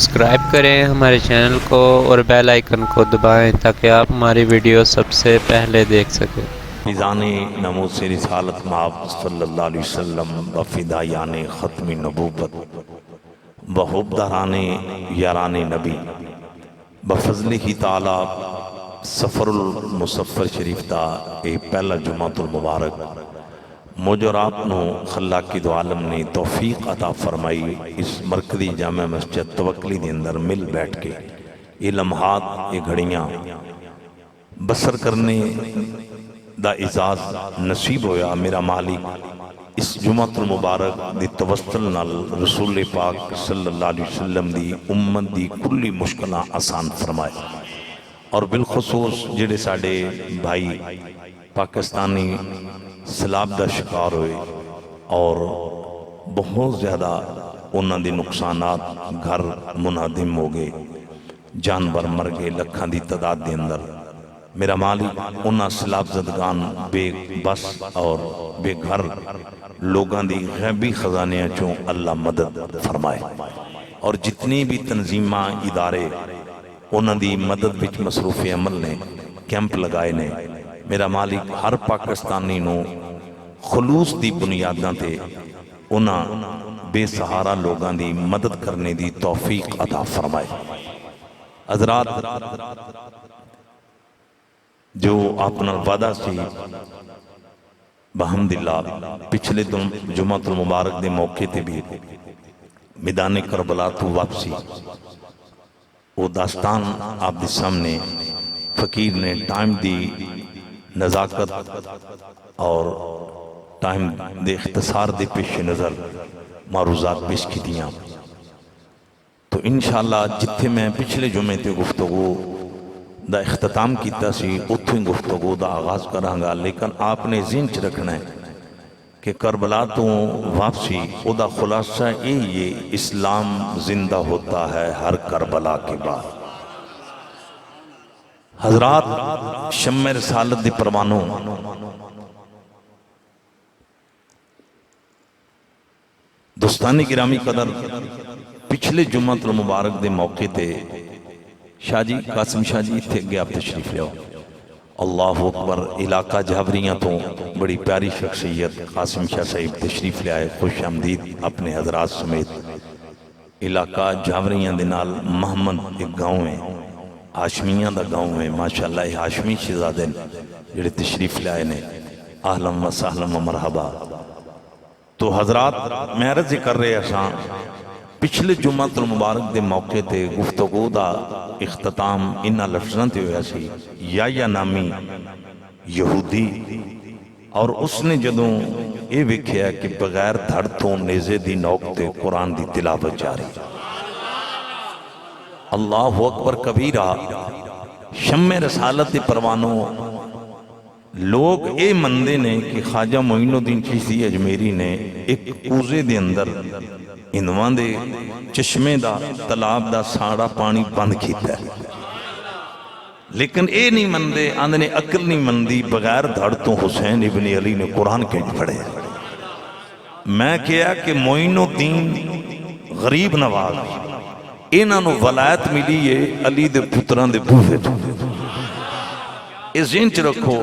Subscribe کریں ہمارے channel کو اور بیل آئیکن کو دبائیں تاکہ آپ ہماری ویڈیو سب سے پہلے دیکھ سکیں۔ میزان ناموس رسالت مآب صلی اللہ علیہ وسلم و فدایان ختم نبوت بحبداران یاران نبی بفضل ہی تعالی سفر المسفر شریف دا اے پہلا جمعۃ المبارک مجھ اور آپ نو خلاق کی دو عالم نے توفیق عطا فرمائی اس مرکزی جامع مسجد توکلی دے اندر مل بیٹھ کے یہ لمحات یہ گھڑیاں بسر کرنے دا اعزاز نصیب ہویا۔ میرا مالک اس جمعۃ المبارک دی توسل نال رسول پاک صلی اللہ علیہ وسلم دی امت دی کلی مشکلہ آسان فرمائے، اور بالخصوص جڑے ساڑے بھائی پاکستانی سیلاب دا شکار ہوئے اور بہت زیادہ انہاں دی نقصانات، گھر منہدم ہو گئے، جانور مر گئے لکھاں دی تعداد دے اندر۔ میرا مالک انہاں سیلاب زدگان بے بس اور بے گھر لوگاں دی غیبی خزانے چوں اللہ مدد فرمائے، اور جتنی بھی تنظیمہ ادارے انہاں دی مدد وچ مصروف عمل نے کیمپ لگائے نے، میرا مالک ہر پاکستانی نو خلوص دی بنیاداں تے انہاں بے سہارا لوگاں دی مدد کرنے دی توفیق عطا فرمائے۔ حضرات جو اپنا وعدہ سی بحمدللہ پچھلے جمعۃ المبارک دے موقع تے بھی میدان کربلا تو واپسی وہ داستان آپ دے سامنے فقیر نے ٹائم دی نزاکت اور ٹائم دے اختصار دے پیش نظر معروضات پیش کی دیاں، تو انشاءاللہ جتھے میں پچھلے جمعے تے گفتگو دا اختتام کیتا سی اتھیں گفتگو دا آغاز کراں گا، لیکن آپ نے ذہن چ رکھنا ہے کہ کربلا تو واپسی او دا خلاصہ یہ اسلام زندہ ہوتا ہے ہر کربلا کے بعد۔ حضرات شمع رسالت دی پروانوں، دوستانی گرامی قدر پچھلے جمعۃ المبارک دے موقع تے شاہ جی قاسم شاہ جی تھے گے آپ تشریف لیاؤ۔ اللہ اکبر، علاقہ جھابریاں تو بڑی پیاری شخصیت قاسم شاہ صاحب تشریف لے آئے، خوش آمدید اپنے حضرات سمیت۔ علاقہ جھابریاں دے نال محمد ایک گاؤں ہے، ہاشمیاں دا گاؤں ہے، ماشاءاللہ ہاشمی شہزادے جڑے تشریف لے آئے نے، اہلا و سہلا و مرحبا۔ تو حضرات میں عرض کر رہے ہیں پچھلے جمعۃ المبارک دے موقع تے گفتگو دا اختتام انہا لفظاں تے ہویا سی، یا نامی یہودی، اور اس نے جدوں یہ ویکھیا کہ بغیر دھڑ تو نیزے دی نوک تے قرآن دی تلاوت جاری۔ اللہ اکبر کبیرہ، شمع رسالت پروانوں لوگ اے مندے نے کہ خواجہ معین الدین چشتی اجمیری نے ایک کوزے دے اندر ہندوان دے چشمے دا تالاب دا ساڑا پانی بند کیتا ہے، لیکن اے نہیں مندے آندھنے عقل نہیں مندی بغیر دھڑ تو حسین ابن علی نے قرآن کیوں پڑھے۔ میں کہا کہ معین الدین غریب نواز انہاں نو ولایت ملی ہے علی دے پتران دے بوہے تو۔ اس ذہن چ رکھو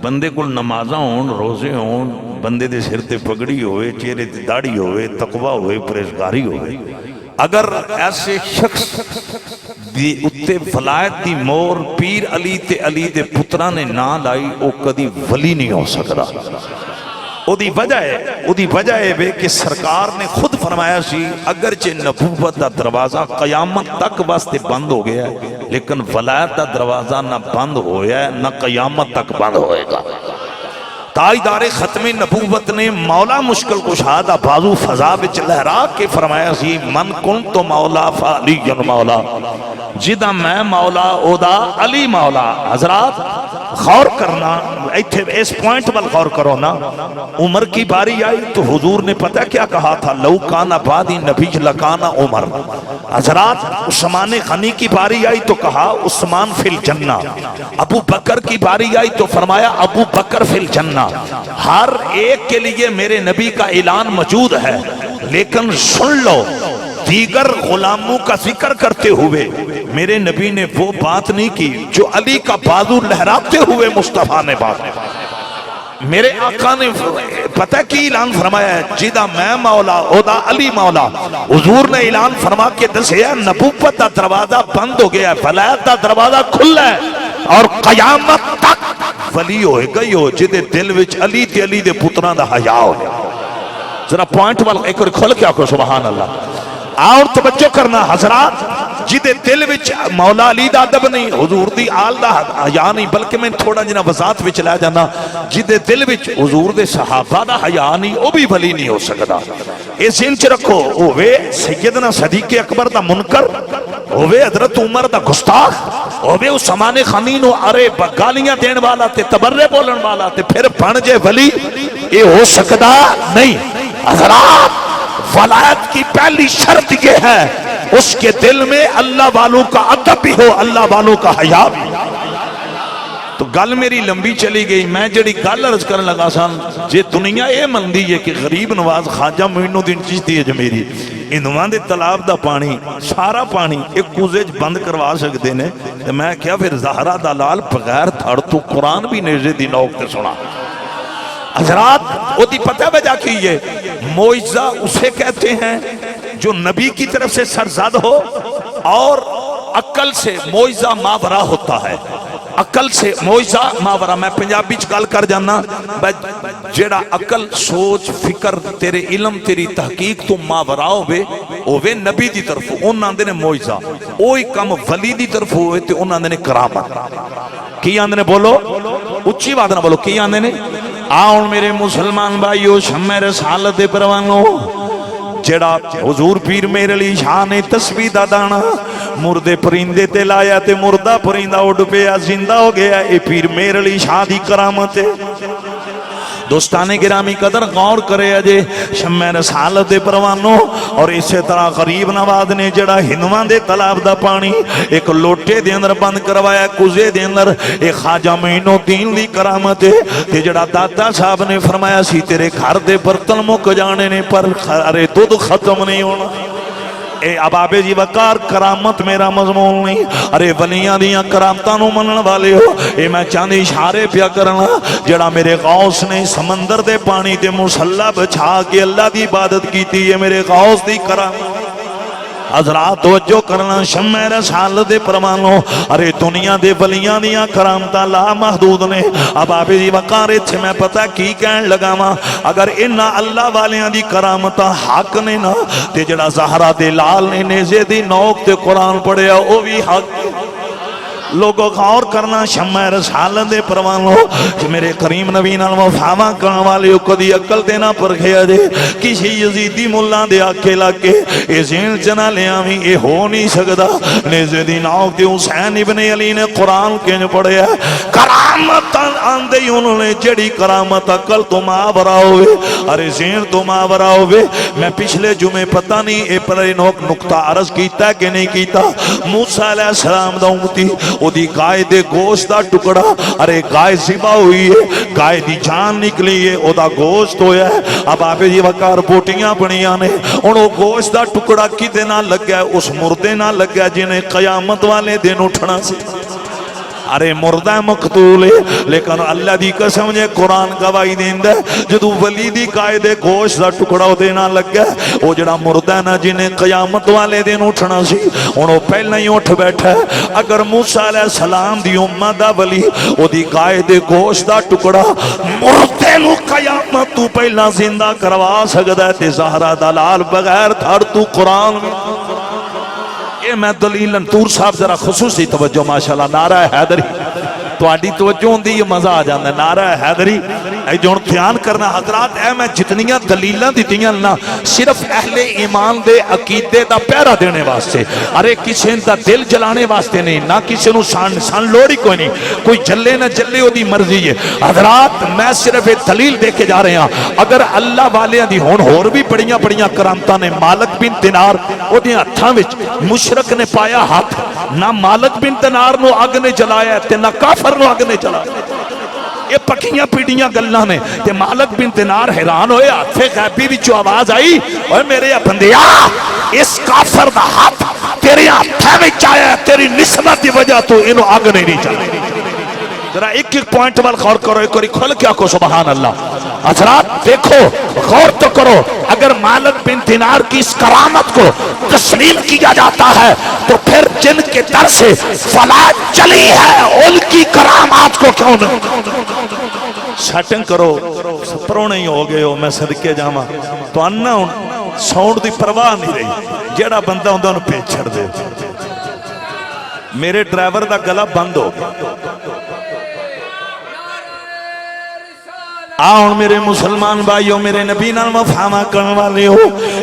بندے کو نمازاں ہون، روزے ہون، بندے دے سر تے پگڑی ہوئے، چہرے تے داڑھی ہوئے، تقوی ہوئے، پرہیزگاری ہوئے، اگر ایسے شخص دی اتے ولایت دی مور پیر علی تے علی دے پتران نے نہ لائی او کدی ولی نہیں ہو سکتا۔ او دی وجہ ہے بے کہ سرکار نے خود فرمایا سی اگرچہ نبوت دا دروازہ قیامت تک واسطے بند ہو گیا ہے، لیکن ولایت دا دروازہ نہ بند ہویا ہے نہ قیامت تک بند ہوئے گا۔ تاجدار ختم نبوت نے مولا مشکل کشادہ بازو فضا وچ لہرا کے فرمایا سی من کن تو مولا فعلی جن مولا، جدہ میں مولا اودا علی مولا۔ حضرات غور کرنا، اس پوائنٹ پر غور کرو نا، عمر کی باری آئی تو حضور نے پتہ کیا کہا تھا، لو کانا بادی نبی لکانا عمر۔ حضرات عثمان غنی کی باری آئی تو کہا عثمان فی الجنہ، ابو بکر کی باری آئی تو فرمایا ابو بکر فی الجنہ۔ ہر ایک کے لیے میرے نبی کا اعلان موجود ہے، لیکن سن لو دیگر غلاموں کا ذکر کرتے ہوئے میرے نبی نے وہ بات نہیں کی جو علی کا بازو لہراتے ہوئے مصطفیٰ نے بات میرے آقا نے پتہ کی اعلان فرمایا ہے جیدہ میں مولا اودا علی مولا حضور نے اعلان فرما کے دسیا نبوت دا دروازہ بند ہو گیا ہے ولایت دا دروازہ کھلا ہے اور قیامت تک ولی ہوئے گئی ہو جدے دل وچ علی تے علی دے پتران دا حیا ہو ذرا پوائنٹ والا ایک اور کھول کے آکو سبحان اللہ اور توجہ کرنا حضرات جدے دل وچ مولا علی دا ادب نہیں حضور دی آل دا حیا نہیں بلکہ میں تھوڑا جنا وضاحت وچ لے جانا جدے دل وچ حضور دے صحابہ دا حیا نہیں او بھی ولی نہیں ہو سکدا اے ذہن چ رکھو ہوے سیدنا صدیق اکبر دا منکر ہوے حضرت عمر دا گستاخ ہوے عثمان خمین ارے گالیاں دین والا تے تبرے بولن والا تے پھر بن جے ولی اے ہو سکدا نہیں حضرات ولایت کی پہلی شرط یہ ہے اس کے دل میں اللہ والوں کا ادب بھی ہو اللہ والوں کا حیا بھی تو گل میری لمبی چلی گئی میں جڑی گل عرض کرن لگا سان جے دنیا اے مندی ہے کہ غریب نواز خواجہ معین الدین چشتی اجمیری انہاں دے تالاب دا پانی سارا پانی ایک کوزے بند کروا سکتے نے تے میں کیا پھر زہرا دلال بغیر تھڑ تو قرآن بھی نیزے دی نوک تے سنا حضرات وہ دی پتہ وجہ کی ہے معجزہ اسے کہتے ہیں جو نبی کی طرف سے سرزد ہو اور عقل سے معجزہ ماورا ہوتا ہے عقل سے معجزہ ماورا میں پنجابی چکال کر جانا جیڑا عقل سوچ فکر تیرے علم تیری تحقیق تو ماورا ہوئے نبی دی طرف انہاں دے نے معجزہ اوہی کم ولی دی طرف ہوئے تے انہاں دے نے کرامت کی آندے نے بولو اچھی بات نہ بولو کی آندے نے آؤں میرے مسلمان بھائیو شمع رسالت پروانو جڑا حضور پیر میرے لی شان تسبیح دا دانا مردے پرندے تے لایا تے مردہ پرندہ اڑ پیا زندہ ہو گیا اے پیر میرے لی شان دی کرامت ہے دوستان گرامی قدر غور کرے اجے شمع رسالت پروانو اور اسی طرح غریب نواز نے جڑا ہندواں دے تالاب دا پانی ایک لوٹے دے اندر بند کروایا کوزے دے اندر ایک خواجہ معین الدین دی کرامت ہے تے جڑا دادا صاحب نے فرمایا سی تیرے گھر دے برتن مک جانے نے پر ارے دودھ ختم نہیں ہونا اے ابابے جی وقار کرامت میرا مضمون نہیں ارے ولیاں دیاں کرامتاں نو منن والے ہو اے میں چاندی اشارے پیا کرنا جڑا میرے غوث نے سمندر دے پانی تے مصلی بچھا کے اللہ دی عبادت کیتی ہے میرے غوث دی کرامت حضرات توجہ کرنا شمع رسالت پروانو ارے دنیا دے ولیاں دیاں کرامتاں لا محدود نے اب آپ جی وقارے تھے میں پتہ کی کہن لگا ماں اگر انہا اللہ والیاں دی کرامتاں حق نے نا تے جڑا زہرہ دے لال نے نیزے دی نوک تے قرآن پڑھیا او بھی حق لوگوں غور کرنا شمع رسالت پروانو کہ میرے کریم نبی نال وفاواں کرن والے کدی عقل دینا پرکھیا جے کسی یزیدی مولا دے آکے لاکے اے ذہن چنا لیاویں اے ہو نہیں سکدا نیزے دی نوک تے حسین ابن علی نے قرآن کیوں پڑھیا کرامت آندے انہوں نے جڑی کرامت عقل تو ماورا ہوئے ارے ذہن تو ماورا ہوئے میں پچھلے جمعے پتہ نہیں اے پر نوک نقطہ عرض کیتا ہے کہ نہیں کیتا موسیٰ علیہ السلام دا امتی او دی گائے دے گوشت دا ٹکڑا ارے گائے ذبح ہوئی ہے گائے دی جان نکلی ہے او دا گوشت ہویا ہے اب آپ یہ وقار بوٹیاں بنیاں نے انہوں گوشت دا ٹکڑا کی دے نہ لگ گیا اس مردے نہ لگ گیا جنہیں قیامت والے دن اٹھنا سی ارے مردہ مقتول ہے لیکن اللہ دی قسم نے قرآن گواہی دیندہ جدو ولی دی قائد گوشت دا ٹکڑا دینا لگ گیا وہ جڑا مردہ نہ جنہیں قیامت والے دن اٹھنا سی انہوں پہلے ہی اٹھ بیٹھا ہے اگر موسیٰ علیہ السلام دی امت دا ولی وہ دی قائد گوشت دا ٹکڑا مردے نو قیامت تو پہلا زندہ کروا سکتا ہے تے زہرہ دلال بغیر تھڑ تو قرآن میں یہ میں دلیل انتور صاحب ذرا خصوصی توجہ ماشاءاللہ نعرہ حیدری تو آڈی توجہ ہوں دی یہ مزہ آ جاندہ ہے نعرہ حیدری اے جو دھیان کرنا حضرات اے میں جتنیاں دلیلاں دیتیاں نا صرف اہل ایمان دے عقیدے دا پیرا دینے واسطے ارے کسی دا دل جلانے واسطے نہیں نہ کسی نو سان لوڑی کوئی نہیں کوئی جلے نہ جلے ہو دی مرضی ہے حضرات میں صرف ایک دلیل دے کے جا رہے ہیں اگر اللہ والے دی ہون ہور بھی بڑیاں کرامتاں نے مالک بن دینار او دی ہتھاں وچ مشرک نے پایا ہاتھ نہ مالک بن دینار نو اگ نے جلایا تے نہ کافر نو اگ نے جلایا یہ پکیاں پیڑیاں گلاں نے تے مالک بن دینار حیران ہوئے ہاتھ غیبی وچوں آواز آئی اوے میرے بندیا اس کافر دا ہاتھ تیرے ہاتھ وچ آیا تیری نسبت دی وجہ تو اینو اگ نہیں چاہیے ذرا ایک ایک پوائنٹ وال غور کرو ایک بار کھل کے آکو سبحان اللہ حضرات دیکھو غور تو کرو اگر مالک بن دینار کی اس کرامت کو تسلیم کیا جاتا ہے تو پھر جن کے در سے فلاح چلی ہے ان کی کرامات کو کیوں نہیں سیٹنگ کرو پرونے ہی ہو گئے ہو میں صدقے جاواں تو انہا ساؤنڈ دی پرواہ نہیں رہی جیڑا بندہ ہوندہ انہوں پیچ چھڑ دے میرے ڈرائیور دا گلا بند ہو گیا آؤں میرے مسلمان بھائیوں میرے نبی نال مفہمہ کرنے والے ہو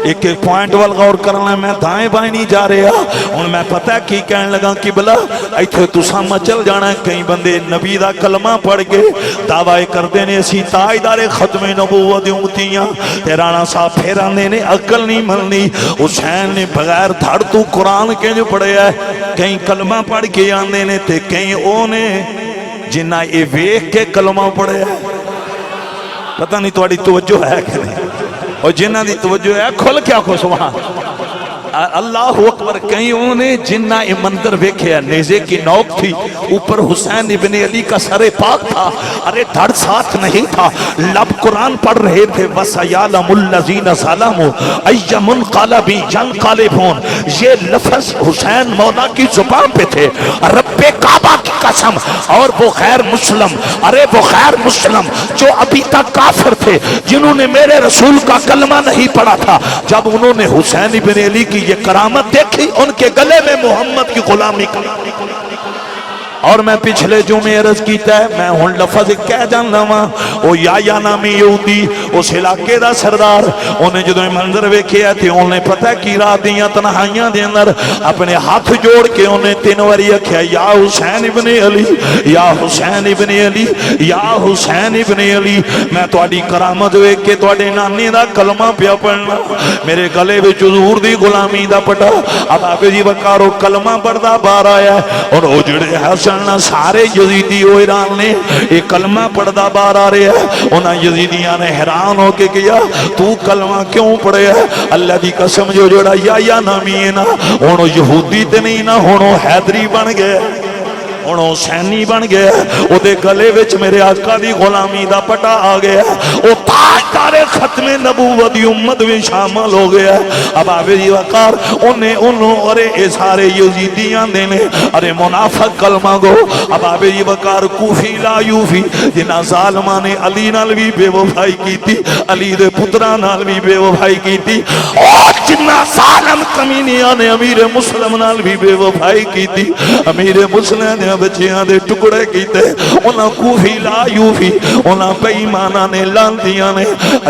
ایک ایک پوائنٹ وال غور کرنا میں دائیں بائیں نہیں جا رہا ان میں پتہ کی کہنے لگا کہ بلا ایتھے تو سامہ چل جانا ہے کئی بندے نبی دا کلمہ پڑھ کے دعوائے کر دینے اسی تائیدار ختم نبوت امتیاں تیرانا صاحب پھیرانے نے عقل نہیں ملنی حسین نے بغیر دھڑ تو قرآن کے جو پڑھے ہے کئی کلمہ پڑھ کے آنے نے تے کئی اونے جنہ اے ویک کے کلمہ پڑھے ہے پتہ نہیں توڑی توجہ ہے کہ نہیں اور جنہ دی توجہ ہے کھل کیا کو سبحان اللہ اکبر کہیں انہوں نے جنہ منظر ویکھے ہے نیزے کی نوک تھی اوپر حسین ابن علی کا سر پاک تھا ارے دھڑ ساتھ نہیں تھا لب قرآن پڑھ رہے تھے وَسَيَعْلَمُ الَّذِينَ ظَلَمُوا أَيَّ مُنْقَلَبٍ يَنْقَلِبُونَ یہ لفظ حسین مولا کی زبان پہ تھے رب کعبہ کی قسم اور وہ غیر مسلم ارے وہ غیر مسلم جو ابھی تک کافر تھے جنہوں نے میرے رسول کا کلمہ نہیں پڑھا تھا جب انہوں نے حسین ابن علی کی یہ کرامت دیکھی ان کے گلے میں محمد کی غلامی کی اور میں پچھلے جمعے عرض کیتا ہے میں ہن لفظ کہہ جاننا وا او یا نامی یہودی اس علاقے دا سردار انہیں جدوں منظر ویکھیا تے انہیں پتہ کی رات دیاں تنہائیاں دے اندر اپنے ہاتھ جوڑ کے انہیں 3 واری آکھیا یا حسین ابن علی یا حسین ابن علی یا حسین ابن علی میں تہاڈی کرامت ویکھ کے تہاڈے نانے دا کلمہ پیا پڑھنا میرے گلے وچ حضور دی غلامی دا پٹا اب آپ جی وقارو کلمہ پڑھدا باہر آیا اور او جڑے سارے یزیدی و ایران نے ایک کلمہ پڑھدا باہر آ رہے ہیں انہاں یزیدیاں نے حیران ہو کے کیا تو کلمہ کیوں پڑھے ہے اللہ دی قسم جو جڑا یا نامی ہے نا انہوں یہودی تے نہیں نا انہوں حیدری بن گئے انہوں حسینی بن گیا او دے گلے وچ میرے آقا دی غلامی دا پٹا آ گیا او تاجدار ختم نبوت دی امت میں شامل ہو گیا اب آوے جی وقار انہوں ارے اے سارے یزیدیاں دینے ارے منافق کلمہ گو اب آوے جی وقار کوفی لا یوفی جنہ ظالمہ نے علی نال بھی بے وفائی کی تھی علی دے پترہ نال بھی بے وفائی کی تھی اور جنہ ظالم کمینیاں نے امیر مسلم نال بھی بے وفائی کی تھی امیر مسلم نے بچیاں دے ٹکڑے کیتے انہاں کوفی لا یوفی انہاں بے ایمانہ نے لاندیاں نے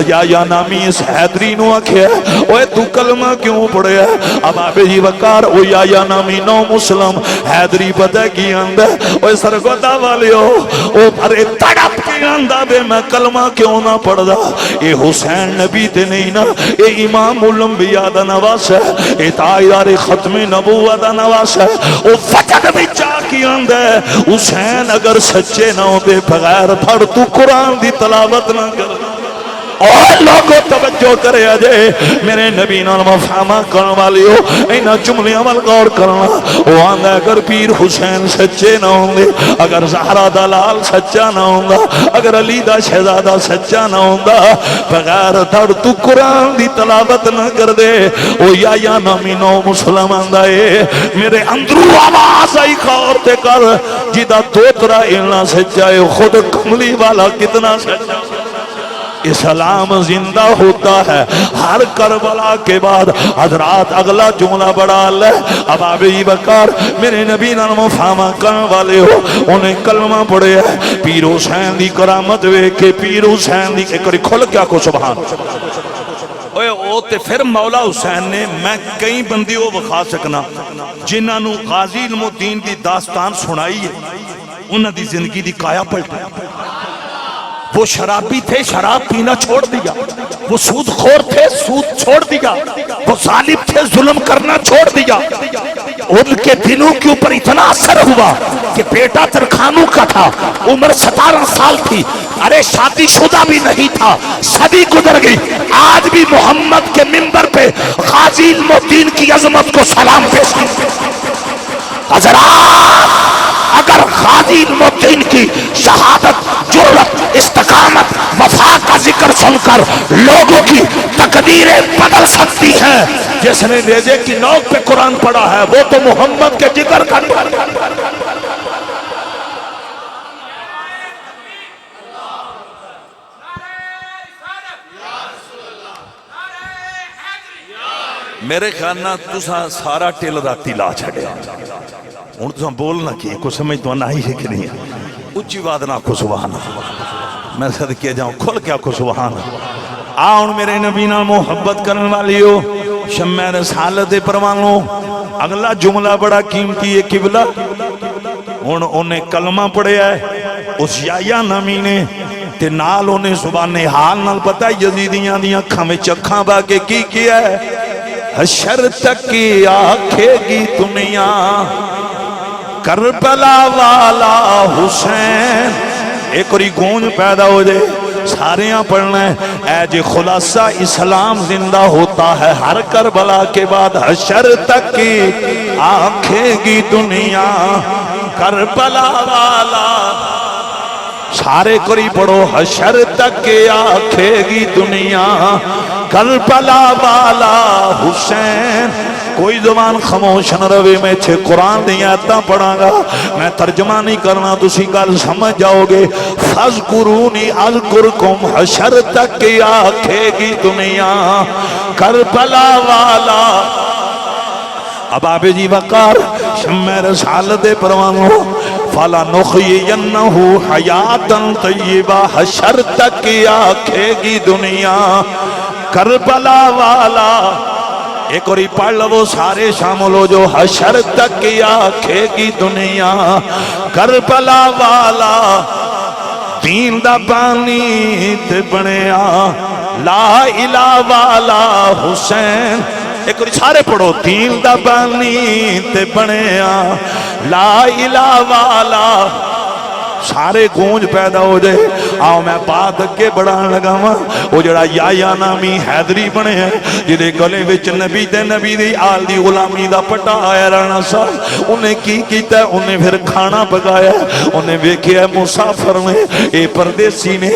یا نامی اس حیدری نو آکھیا اوے تو کلمہ کیوں پڑھے ہے اب آبے جی وقار او یا نامی نو مسلم حیدری پتہ کی آندہ اوے سرگودا والے ہو او پرے تڑپ کی آندہ بے میں کلمہ کیوں نہ پڑھ دا اے حسین نبی تے نہیں نا اے امام الانبیاء دا نواس ہے اے تائیدار ختم نبوت دا نواس ہے او فتح بچا کی آندہ حسین اگر سچے نہ ہو دے بغیر پڑھ تو قرآن دی تلاوت نہ کر اور لوگوں توجہ کرے آجے میرے نبی نال مفہمہ کرنے والی ہو اینا جملے عمل غور کرنا وہ آندہ اگر پیر حسین سچے نہ ہوں دے اگر زہرہ دلال سچا نہ ہوں گا اگر علی دا شہزادہ سچا نہ ہوں گا بغیر دھڑ تو قرآن دی تلاوت نہ کر دے وہ یا نامی نو مسلم آندہ ہے میرے اندرو آواز آئی خور تے کر جیدہ دوترہ علنا سچا ہے خود کملی والا کتنا سچا اسلام زندہ ہوتا ہے ہر کربلا کے بعد حضرات اگلا جملہ بڑا اللہ اب آبی بکار میرے نبی نال مفہمہ کرنے والے ہو انہیں کلمہ پڑھے ہے پیر حسین دی کرامت ویکھے پیر حسین دی ایک کھل کیا کو سبحان اوے او تے پھر مولا حسین نے میں کئی بندیوں بخا سکنا جنہاں نو غازی علم الدین دی داستان سنائی ہے انہاں دی زندگی دی کایا پلٹا وہ شرابی تھے شراب پینا چھوڑ دیا، وہ سود خور تھے سود چھوڑ دیا، وہ ظالم تھے ظلم کرنا چھوڑ دیا۔ ان کے دلوں کے اوپر اتنا اثر ہوا کہ بیٹا ترکھانو کا تھا، عمر 17 سال تھی، ارے شادی شدہ بھی نہیں تھا، صدی گزر گئی، آج بھی محمد کے منبر پہ غازی علم الدین کی عظمت کو سلام پیش کی۔ حضرات اگر غازی علم الدین کی شہادت، جرأت، استقامت، وفا کا ذکر سن کر لوگوں کی تقدیریں بدل سکتی ہیں، جس نے نیزے کی نوک پہ قرآن پڑھا ہے وہ تو محمد کے جگر کا میرے خیال نہ تسا سارا ٹل راتی لا چھڑیا ہوں تسا بولنا کی کو سمجھ تو نہ ہی ہے کہ نہیں اچھی بات نہ کو سبحان میں صدقے جاؤں کھل کیا کو سبحان آؤں میرے نبی نال محبت کرنے والیو شمع رسالت پروانو اگلا جملہ بڑا قیمتی ہے قبلہ انہیں کلمہ پڑھیا ہے اس یایا نامی نے تے نال انہیں زبان حال نال پتہ یزیدیاں دیاں کھمیں چکھاں با کے کی کیا ہے حشر تک کی آکھے گی دنیا کربلا والا حسین ایک اور گونج پیدا ہو جائے ساریاں پڑھنا ہے اے جی خلاصہ اسلام زندہ ہوتا ہے ہر کربلا کے بعد حشر تک کی آنکھیں گی دنیا کربلا والا سارے کری پڑھو حشر تک کی آنکھیں گی دنیا کربلا والا حسین کوئی زبان خاموش نہ روے میں چھے قرآن دی آیتاں پڑھاں گا میں ترجمہ نہیں کرنا تسی گل سمجھ جاؤ گے فَاذْكُرُونِي أَذْكُرْكُمْ حشر تک کی آنکھیں گی دنیا کربلا والا اب آبے جی وقار شمع رسالت پروانو فَلَنُخْيِيَنَّهُ حَيَاتًا طَيِّبًا حشر تک کی آنکھیں گی دنیا کربلا والا ایک اور ہی پڑھ لو سارے شامل ہو جو حشر تک کی آنکھیں گی دنیا کربلا والا دین دا بانی تے بنیا لا الہ والا حسین ایک اور سارے پڑھو دین دا بانی تے بنیا لا الہ والا سارے گونج پیدا ہو جائے آؤ میں بات کے بڑھان لگا وہ جڑا یا نامی حیدری بنے ہیں جدے گلے وچ نبی دی آل دی غلامی دا پٹا آیا رانا سا انہیں کی کیتا ہے انہیں پھر کھانا پکایا انہیں ویکھیا مسافر نے اے پردیسی نے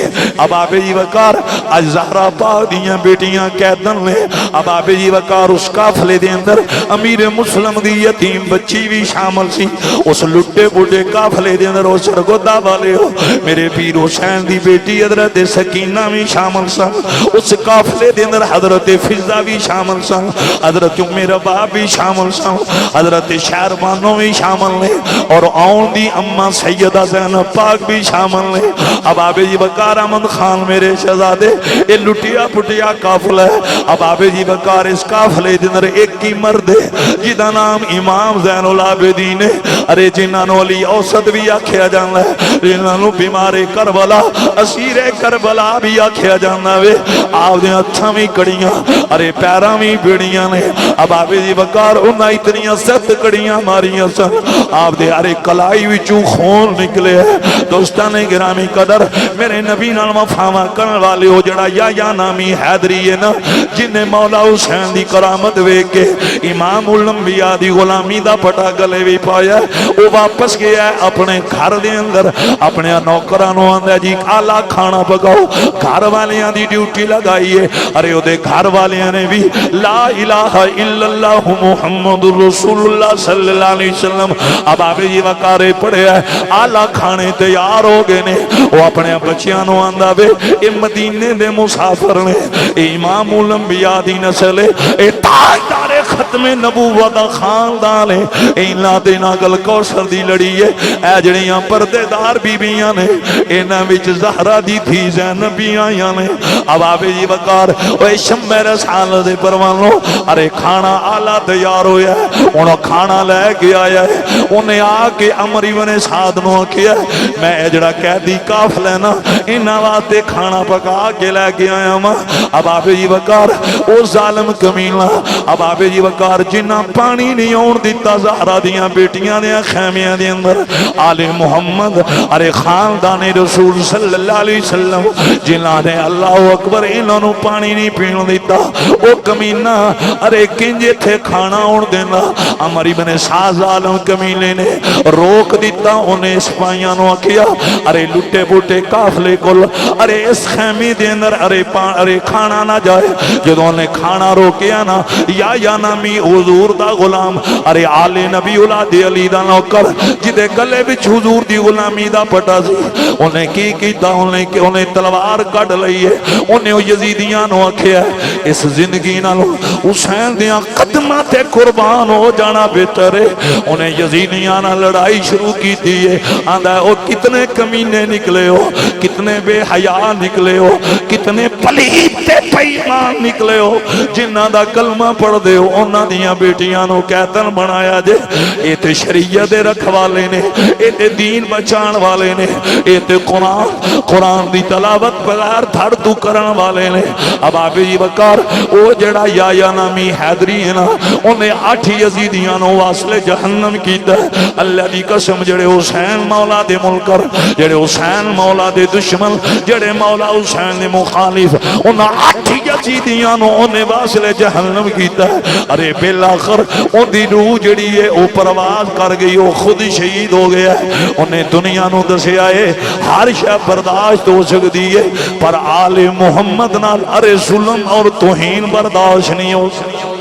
اب آبے جی وقار اج زہرا پاک دیاں بیٹیاں قیدن نے اب آبے جی وقار اس قافلے دے اندر امیر مسلم دی یتیم بچی بھی شامل سی اس لٹے بوٹے قافلے دے اندر اس سرگودہ والے ہو میرے پیر حسین دی بیٹی حضرت سکینہ بھی شامل سن اس قافلے دے اندر حضرت فضہ بھی شامل سن حضرت ام رباب بھی شامل سن حضرت شہربانو بھی شامل نے اور آن دی اماں سیدہ زینب پاک بھی شامل نے اب آبے جی بکار احمد خان میرے شہزادے یہ لٹیا پٹیا قافلہ ہے اب آبے جی بکار اس قافلے دے اندر ایک ہی مرد ہے جدا نام امام زین العابدین ہے ارے جنہاں علی اوسط بھی آکھیا جانا ہے جنہوں بیمار کربلا اسیر کربلا بھی آکھیا جانا وے آپ دے ہتھاں بھی کڑیاں ارے پیراں بھی بیڑیاں نے اب آبے جی بکار انہاں اتنیاں سخت کڑیاں ماریاں سن آپ دے ارے کلائی وچوں خون نکلے ہے دوستان گرامی قدر میرے نبی نال وفا کرن والے ہو جڑا یا نامی حیدری ہے نا جن مولا حسین دی کرامت ویکھ کے امام الانبیاء دی غلامی دا پٹا گلے بھی پایا وہ واپس گیا ہے اپنے گھر دے اندر اپنے نوکرانوں آندہ جی کالا کھانا پکاؤ گھر والیاں دی ڈیوٹی لگائیے ارے او دے گھر والیاں نے بھی لا الہ الا اللہ محمد رسول اللہ صلی اللہ علیہ وسلم اب آبے جی وقارے پڑھے ہیں آلہ کھانے تیار ہو گئے نے وہ اپنے بچیاں نو آندہ بے اے مدینے دے مسافر نے اے امام الانبیاء دی نسل اے تاجدار ختم نبوت دا خاندان ہے انہاں دے نال کوثر دی لڑی ہے اے جڑیاں پردے دار بیبیاں نے انہاں وچ زہرا دی تھی زینب بھی آیاں نے اب آپ جی وقار اوے شمع رسالت دے پروانو ارے کھانا آلہ تیار ہویا ہے انہوں کھانا لے کے آیا ہے انہیں آ کے عمر بن سعد نو کیا میں جڑا قیدی قافلہ ہے نا انہاں واسطے کھانا پکا کے لے کے آیا ماں اب آپ جی وقار او ظالم کمینہ اب آپ جی وقار جنہ پانی نہیں اون دیتا زہرا دیاں بیٹیاں دیاں خیمیاں دے اندر آل محمد ارے خاندان رسول صلی اللہ علیہ وسلم جنہ نے اللہ اکبر انہوں نے پانی نہیں پین دیتا او کمینہ ارے کنجے تھے کھانا اون دینا عمر بن سعد ظالم کمینے نے روک دیتا انہیں سپاہیاں نو کیا ارے لٹے بوٹے قافلے کول ارے اس خیمے دے اندر ارے کھانا نہ جائے جدوں نے کھانا روکیا نا یا نامی حضور دا غلام ارے آل نبی اولاد علی دا نوکر جدے گلے وچ حضور دی غلامی دا پٹا سی انہیں کی کیتا انہیں تلوار کٹ لئی ہے انہیں یزیدیاں نو آکھیا اس زندگی نالو حسین دیاں قدمہ تے قربان ہو جانا بہتر ہے انہیں یزیدیاں نہ لڑائی شروع کی دی ہے آندہ او کتنے کمینے نکلے ہو کتنے بے حیا نکلے ہو کتنے پلیت تے پیمان نکلے ہو جنہ دا کلمہ پڑھ دے ہو انہ دیاں بیٹیاں نو کہتن بنایا جے اے تے شریعت رکھوالے نے اے تے دین بچان والے نے اے تے قرآن دی تلاوت بغیر دھڑ تو کرن والے نے اب آپ جی وقار او جڑا یا نامی حیدری ہے نا انہیں 8 یزیدیاں نو واصل جہنم کیتا ہے اللہ دی قسم جڑے حسین مولا دے ملکر جڑے حسین مولا دے دشمن جڑے مولا حسین دے مخالف انہیں 8 یزیدیاں نو انہیں واصل جہنم کیتا ہے ارے بالآخر ان دی روح جڑی ہے او پرواز کر گئی وہ خود شہید ہو گیا ہے انہیں دنیا نو دسے آئے ہر شے برداشت ہو سکتی ہے پر آل محمد نال ارے ظلم اور توہین برداشت نہیں ہو سکتی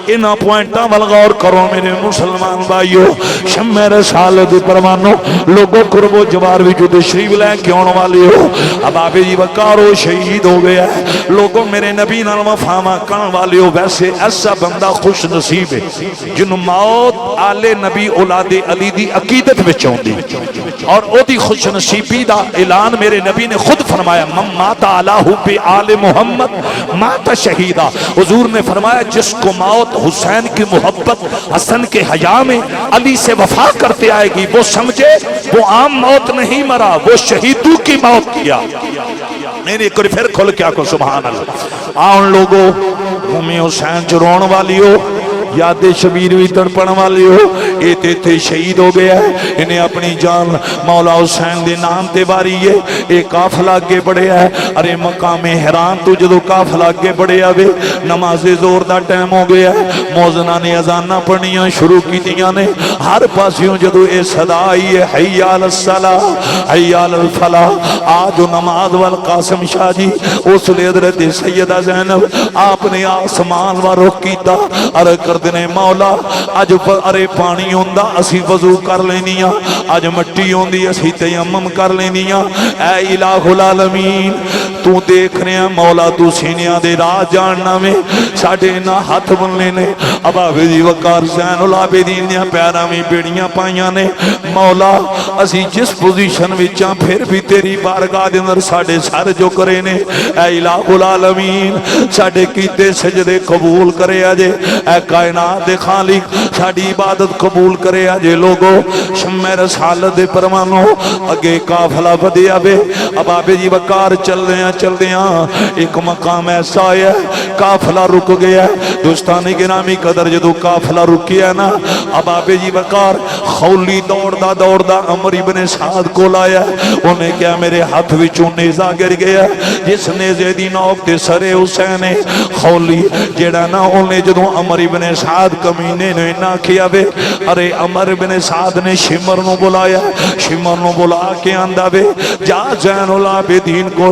انہاں پوائنٹاں وال غور کرو میرے مسلمان بھائیو شمع رسالت پروانو لوگوں قرب و جوار وچ تشریف لے کے آن والے ہو اب آپ جی وقارو شہید ہو گیا ہے لوگوں میرے نبی نال وفا کرن والے ہو ویسے ایسا بندہ خوش نصیب ہے جنوں موت آل نبی اولاد علی دی عقیدت وچ ہوندی اور او دی خوش نصیبی دا اعلان میرے نبی نے خود فرمایا من مات علی حب آل محمد مات شہیدا حضور نے فرمایا جس کو موت حسین کی محبت حسن کے حیا میں علی سے وفا کرتے آئے گی وہ سمجھے وہ عام موت نہیں مرا وہ شہیدوں کی موت کیا میرے ایک پھر کھل کیا کو سبحان اللہ آن لوگوں میں حسین چرون والی ہو یاد شبیر بھی تڑپن والی ہو اے تے شہید ہو گیا ہے انہیں اپنی جان مولا حسین دے نام تے باری ہے اے قافلہ آگے بڑھے ہے ارے مقام حیران تو جدو قافلہ آگے بڑھے آوے نماز زور دا ٹائم ہو گیا ہے موزنہ نے اذانہ پڑھنیاں شروع کی دیاں نے ہر پاسیوں جدو اے صدا آئی ہے حی علی الصلاۃ حی علی الفلاح آج نماز والقاسم شاہ جی اس لئے حضرت سیدہ زینب آپ نے آسمان و رخ کیتا ارے کر دینے مولا اج ارے پانی ہوندہ اسی وضو کر لینیاں اج مٹی ہوندی اسی تیمم کر لینیاں اے الہ العالمین تو دیکھ رہے ہیں مولا تو سینیاں دے راہ جاننا میں ساڑھے نہ ہاتھ بنلے نے اب آفیدی وقار زین العابدین دیا پیارا میں بیڑیاں پائیاں نے مولا اسی جس پوزیشن وچاں پھر بھی تیری بارگاہ دے اندر ساڑھے سر جو کرے نے اے الہ العالمین ساڑھے کیتے سجدے قبول کرے آجے اے کائنات خالق ساڑھی عبادت قبول کرے آجے لوگو شمع رسالت پروانو اگے قافلہ بدیا بے اب آبے جی وقار چل دیاں ایک مقام ایسا ہے قافلہ رک گیا دوستانی گرامی قدر جدو قافلہ رکیا نا اب آبے جی وقار خولی دوڑ دا عمر ابن سعد کو لایا انہیں کیا میرے ہاتھ وچوں نیزہ گر گیا جس نیزے دی نوک تے سرے حسین خولی جیڑا نا انہیں جدو عمر ابن سعد کمینے نے نہ کیا بے ارے عمر ابن سعد نے شمر نو بلایا شمر نو بلا کے آندہ بے جا زین العابدین کو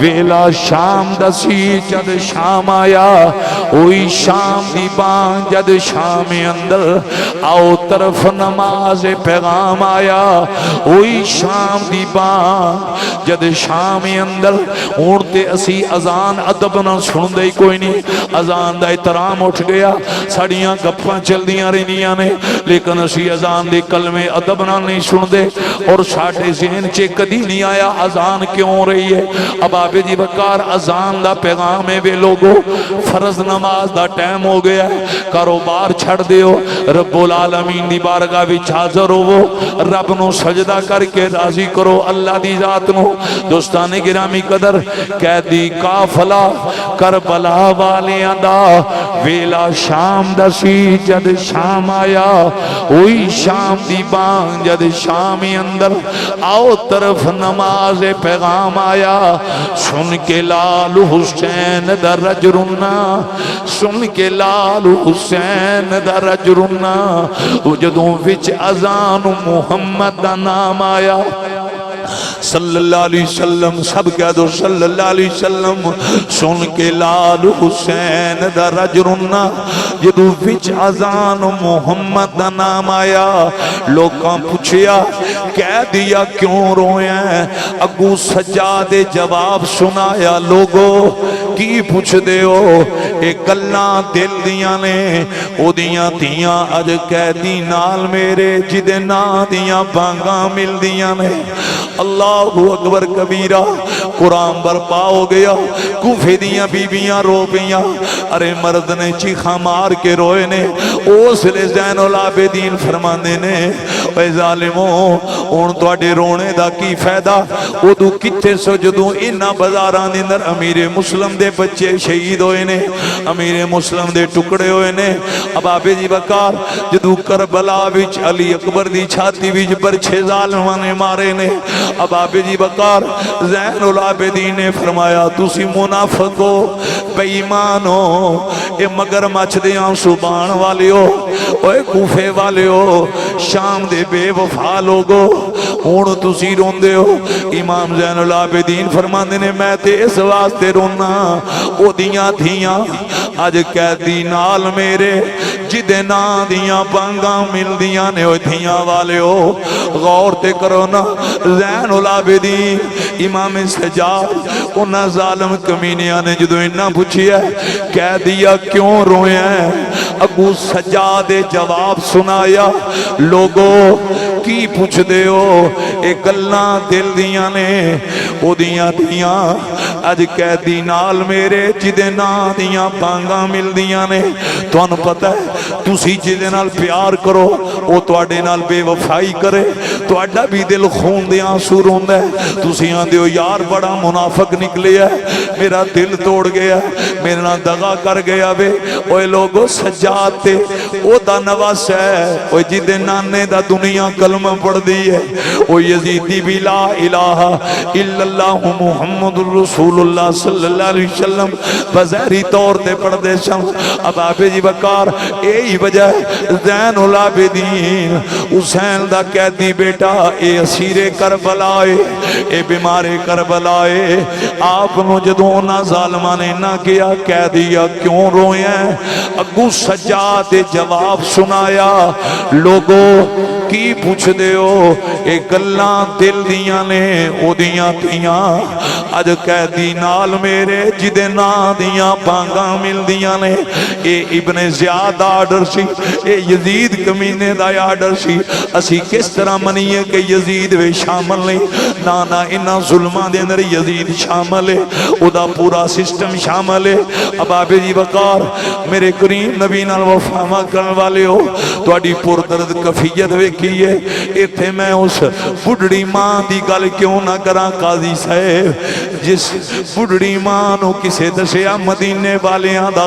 ویلا شام دسی جد شام آیا اوئی شام دی بان جد شام اندر آؤ طرف نماز پیغام آیا اوئی شام دی بان جد شام اندر اونتے اسی اذان ادب نہ سن دے کوئی نہیں اذان دا احترام اٹھ گیا ساڑیاں گپاں چل دیاں رہنیاں نے لیکن اسی اذان دے کلمے ادب نہ نہیں سن دے اور ساڑھے ذہن چے کدی نہیں آیا اذان کیوں رہی ہے اب آبے جی بکار اذان دا پیغام ہے بے لوگو فرض نماز دا ٹائم ہو گیا ہے کاروبار چھڑ دیو رب العالمین دی بارگاہ وچ حاضر ہوو رب نو سجدہ کر کے راضی کرو اللہ دی ذات نو دوستان گرامی قدر قیدی قافلہ کربلا والیاں دا ویلا شام دسی جد شام آیا وہی شام دی بان جد شام اندر آؤ طرف نماز پیغام آیا سن کے لال حسین در رجرنا سن کے لال حسین در رجرنا جدوں وچ اذان محمد دا نام آیا صلی اللہ علیہ وسلم سب کہہ دو صلی اللہ علیہ وسلم سن کے لال حسین دا رجرنا جدو وچ اذان محمد دا نام آیا لوکاں پوچھیا کہہ دیا کیوں روئے ہیں اگو سجاد جواب سنایا لوگو کی پوچھ دے ہو ایک گلاں دل دیاں نے او دیاں تیاں اج قیدی نال میرے جدے نا دیاں بانگاں مل دیاں نے اللہ اکبر کبیرہ قرآن برپا ہو گیا کوفے دیاں بیبیاں رو گیاں ارے مرد نے چیخاں مار کے روئے نے اس لئے زین العابدین فرمانے نے اے ظالموں ان تو اڈے رونے دا کی فیدہ او دو کتے سجدوں انہا بزاران اندر امیر مسلم دے بچے شہید ہوئے نے امیر مسلم دے ٹکڑے ہوئے نے اب آبے جی بکار جدو کربلا وچ علی اکبر دی چھاتی وچ برچے ظالمانے مارے نے اب آبے جی بکار زین العابدین نے فرمایا تُسی منافق ہو بے ایمان ہو اے مگر مچ دے آنسو بان والے ہو اے کوفے والے ہو شام دے بے وفا لوگو ہون تُسی رون دے ہو امام زین العابدین فرماندے نے میں تے اس واسطے رونا او دیاں تھیاں آج قیدی نال میرے جدے نا دیاں بانگاں مل دیاں نے ہوئے تھیاں والے ہو غور تے کرو نا زین العابدین امام سجاد انہا ظالم کمینیاں نے جدو انہا پوچھی ہے کہہ دیا کیوں روئے ہیں اگو سجاد جواب سنایا لوگو کی پوچھ دے ہو ایک اللہ دل دیاں نے او دیاں دیاں اج قیدی نال میرے جدے نا دیاں بانگاں مل دیاں نے تو انہوں پتہ ہے تُسی جدے نال پیار کرو او تو اڈے نال بے وفائی کرے تو اڈا بھی دل خون دے آنسو رون دے تُسی آن دیو یار بڑا منافق نکلے ہے میرا دل توڑ گیا میرا دغا کر گیا بے اوے لوگو سجاد تے او دا نواس ہے اوے جدے نانے دا دنیا کلمہ پڑھ دی ہے او یزیدی بھی لا الہ الا اللہ محمد الرسول اللہ صلی اللہ علیہ وسلم بظاہری طور دے پڑھ دے شم اب آبے جی بکار یہی وجہ زین العابدین حسین دا قیدی بیٹا اے اسیر کربلائے اے بیمار کربلائے آپ نو جدونا ظالمہ نے نہ کیا کہہ دیا کیوں روئے ہیں اگو سجاد جواب سنایا لوگو کی پوچھ دے ہو اے گلاں دل دیاں نے او دیاں تیاں اج قیدی نال میرے جدے نا دیاں بانگاں مل دیاں نے اے ابن زیاد آڈر سی اے یزید کمینے دا آڈر سی اسی کس طرح منیے کہ یزید وے شامل نہیں نانا انہا ظلمان دے اندر یزید شامل ہے او دا پورا سسٹم شامل ہے اب آبے جی وقار میرے کریم نبی نال وفامہ کرن والے ہو تو اڈی پور درد کفیت وے کیے ایتھے میں اس بڑھڑی ماں دی گل کیوں نہ کرا قاضی صاحب جس بڑھڑی ماں نو کسے دسیا مدینے والیاں دا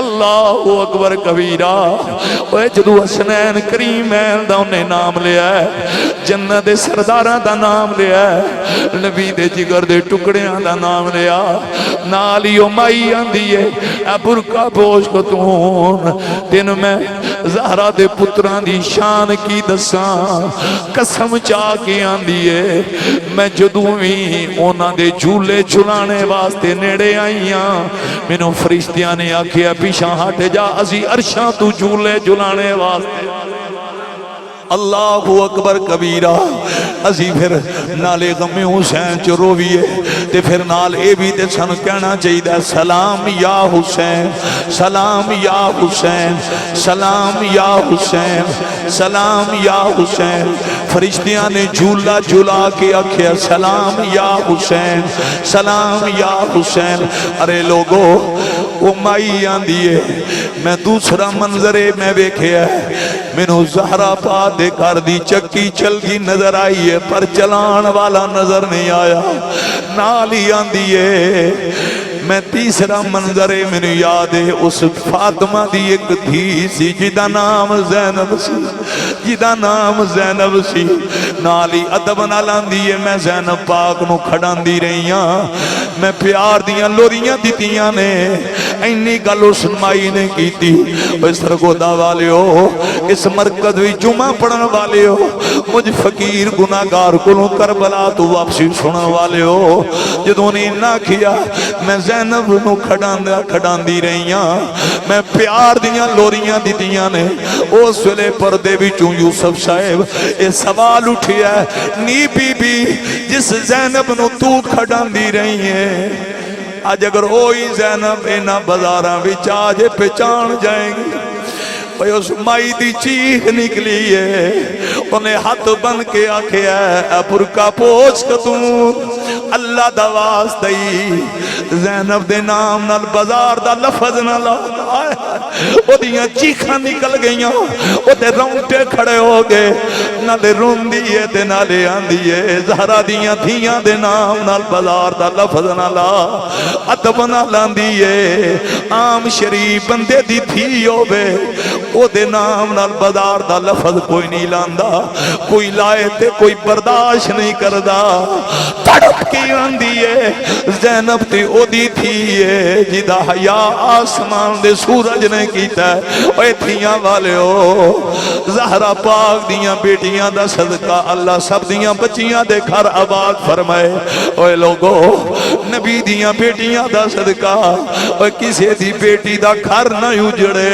اللہ اکبر کبیرہ اوے جدو حسنین کریمین دا انہیں نام لیا ہے جنت دے سرداراں دا نام لیا ہے نبی دے جگر دے ٹکڑیاں دا نام لیا نالی او مائی آندی ہے اے برکا پوش کتون دن میں زہرہ دے پتران دی شان کی دساں قسم چاہ کے آندی ہے میں جدویں اونا دے جھولے جھلانے واسطے نیڑے آئیاں مینوں فرشتیاں نے آکھیا پیچھے ہٹ جا اسی عرشاں تو جھولے جھلانے واسطے اللہ اکبر کبیرہ اسی پھر نالے غم حسین چ رویے تے پھر نال اے بھی تے سن کہنا چاہیے سلام یا حسین سلام یا حسین سلام یا حسین سلام یا حسین فرشتیاں نے جھولا جھلا کے آکھیا سلام یا حسین سلام یا حسین ارے لوگو وہ مائی آندی ہے میں دوسرا منظرے میں دیکھیا ہے مینوں زہرا پا دے کر دی چکی چل گی نظر آئی ہے پر چلان والا نظر نہیں آیا نالی آندی ہے میں تیسرا منظر میں یاد ہے اس فاطمہ دی ایک دھی سی جدا نام زینب سی جدا نام زینب سی نالی ادب نالاندی ہے میں زینب پاک نو کھڑان دی رہی ہاں میں پیار دیاں لوریاں دیتیاں نے اینی گل اس مائی نے کی تھی اس سرگودا والے ہو اس مرکز وی جمعہ پڑھن والے ہو مجھ فقیر گناہگار کلوں کربلا تو واپسی سنن والے ہو جدوں نے نہ کیا میں زینب نو کھڑان دی رہی ہاں میں پیار دیاں لوریاں دیتیاں نے اس ویلے پردے وچوں یوسف صاحب اے سوال اٹھیا نی بی بی جس زینب نو تو کھڑان دی رہی ہے آج اگر ہوئی زینب اینا بازاراں وچ آج پہچان جائیں گی اس مائی دی چیخ نکلی ہے انہیں ہاتھ بن کے آکھے اے برکا پوچھ کتوں اللہ دا واسطی زینب دے نام نال بازار دا لفظ نہ لا او دیاں چیخاں نکل گئیاں او دے رونٹے کھڑے ہو گئے نالے رون دیئے تے نالے آن دیئے زہرہ دیاں دھیاں دے نام نال بازار دا لفظ نہ لا ادب نہ لان دیئے عام شریف بندے دی تھی ہو بے او دے نام نال بازار دا لفظ کوئی نہیں لاندا کوئی لائے تے کوئی برداشت نہیں کردا تڑپ کی آن دیئے زینب تے او دی تھی ہے جدہ حیا آسمان دے سورج نے کیتا ہے اے تھیاں والے ہو زہرہ پاک دیاں بیٹیاں دا صدقہ اللہ سب دیاں بچیاں دے گھر آباد فرمائے اے لوگو نبی دیاں بیٹیاں دا صدقہ اے کسی دی بیٹی دا گھر نہ اجڑے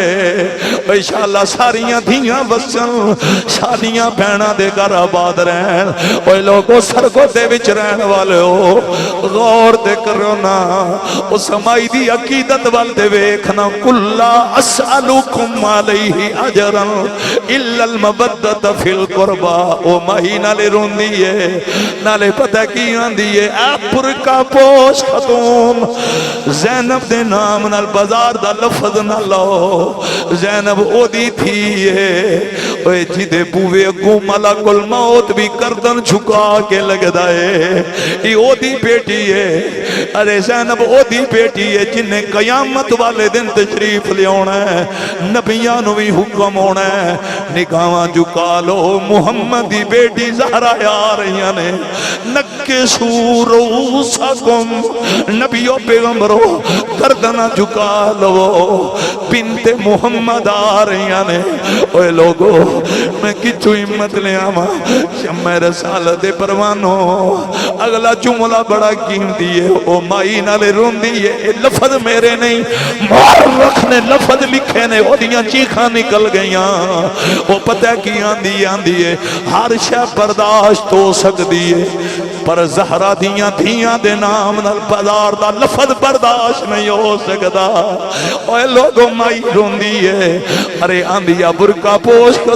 انشاءاللہ ساریاں دھیاں بسن شادیاں بہنا دے گھر آباد رہن اے لوگو سرگو دے وچ رہن والے ہو غور دے کرونا اس سمائی دی عقیدت والدے ویکھنا کلا اسألوکم علیہ اجرا الا المبدت فی القربہ او ماہی نالے رون دیئے نالے پتہ کی آن دیئے اے پرکا پوش خطوم زینب دے نام نال بازار دا لفظ نہ لو زینب او دی تھی ہے اے جدے بوے گو ملک الموت بھی کردن جھکا کے لگ دائے ای او دی بیٹی ہے ارے زینب او دی بیٹی ہے جنہیں قیامت والے دن تشریف لے ہونا ہے نبیانو بھی حکم ہونا ہے نگاہاں جھکا لو محمد دی بیٹی زہرہ آ رہی نے نکسو رؤوسکم نبیو پیغمبرو گردنہ جھکا لو بنت محمد آ رہی نے اوے لوگو میں کچھو ہمت لے آما شمع رسالت پروانو اگلا جملہ بڑا قیمتی ہے او مائی نالے رون دیئے اے لفظ میرے نہیں مورخ نے لفظ لکھے نے او دیاں چیخاں نکل گئیاں او پتہ کی آن دیئے ہر شے برداشت ہو سک دیئے پر زہرہ دھیاں دے نام نال بازار دا لفظ برداشت نہیں ہو سکتا اوے لوگوں مائی رون دیئے ارے آن دیا برکا پوش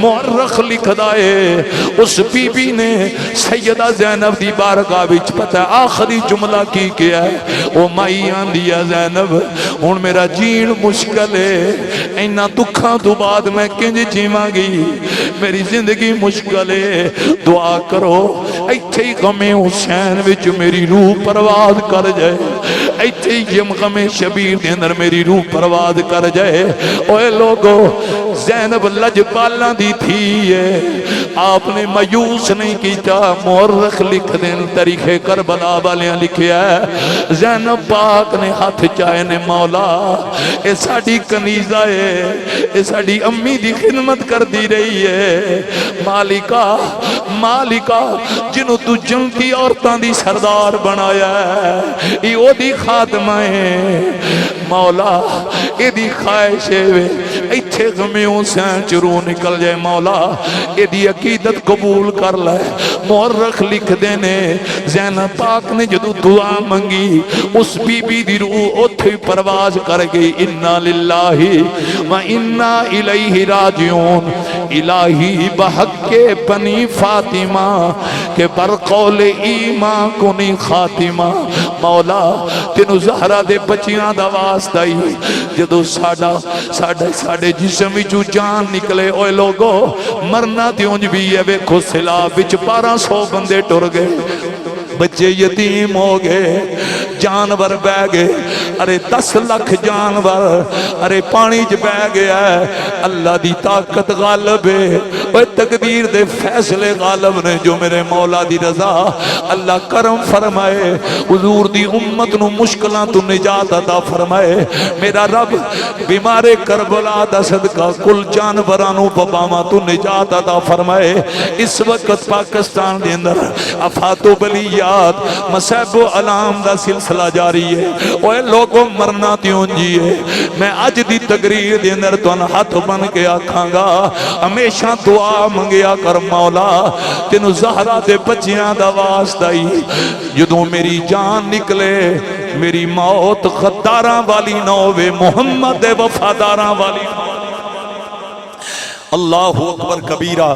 مورخ لکھدا ہے اس بی بی نے سیدہ زینب دی بارگاہ وچ پتہ آخری جملہ کی کیا ہے او مائی آندی ہے زینب ہن میرا جین مشکل ہے اینا دکھاں تو بعد میں کنج جیواں گی میری زندگی مشکل ہے دعا کرو ایتھے ہی غم حسین وچ میری روح پرواز کر جائے ایتھے ہی غم شبیر دے اندر میری روح پرواز کر جائے اوے لوگو زینب لجپالاں دی تھی ہے آپ نے مایوس نہیں کیتا مورخ لکھ دین تاریخ کربلا والیاں لکھیا ہے زینب پاک نے ہاتھ چائے نے مولا اے ساڈی کنیزہ ہے اے ساڈی امی دی خدمت کر دی رہی ہے مالکہ مالکہ جنہوں تو جنتی عورتاں دی سردار بنایا ہے یہ او دی خاتمہ ہے مولا اے دی خواہش ہے ایتھے غمی حسین چرو نکل جائے مولا اے دی عقیدت قبول کر لے مورخ لکھ دینے زینب پاک نے جدو دعا منگی اس بی بی دی روح اتھے پرواز کر گئی انا للہ و انا الیہ راجعون الہی بحق بنی فاطمہ کہ بر قول ایمان کنی خاتمہ مولا تینو زہرہ دے بچیاں دا واسطہ ہی جدو ساڑے جسم وچوں جان نکلے اوے لوگو مرنا تیونج بھی ہے ویکھو سیلاب وچ 1200 بندے ٹر گئے بچے یتیم ہو گئے جانور بہ گئے ارے 10 لاکھ جانور ارے پانی چ بہ گیا ہے اللہ دی طاقت غالب ہے اوے تقدیر دے فیصلے غالب نے جو میرے مولا دی رضا اللہ کرم فرمائے حضور دی امت نو مشکلاں تو نجات عطا فرمائے میرا رب بیمار کربلا دا صدقہ کل جانوراں نو وباواں تو نجات عطا فرمائے اس وقت پاکستان دے اندر آفات و بلیات مصائب و علام دا سلسلہ جاری ہے اوے لوگوں مرنا تیوں جی ہے میں اج دی تقریر دے اندر تن ہاتھ بن کے آکھاں گا ہمیشہ دعا منگیا کر مولا تینو زہرہ دے بچیاں دا واسطہ ہی جدوں میری جان نکلے میری موت غداراں والی نہ ہوے محمد دے وفاداراں والی اللہ اکبر کبیرہ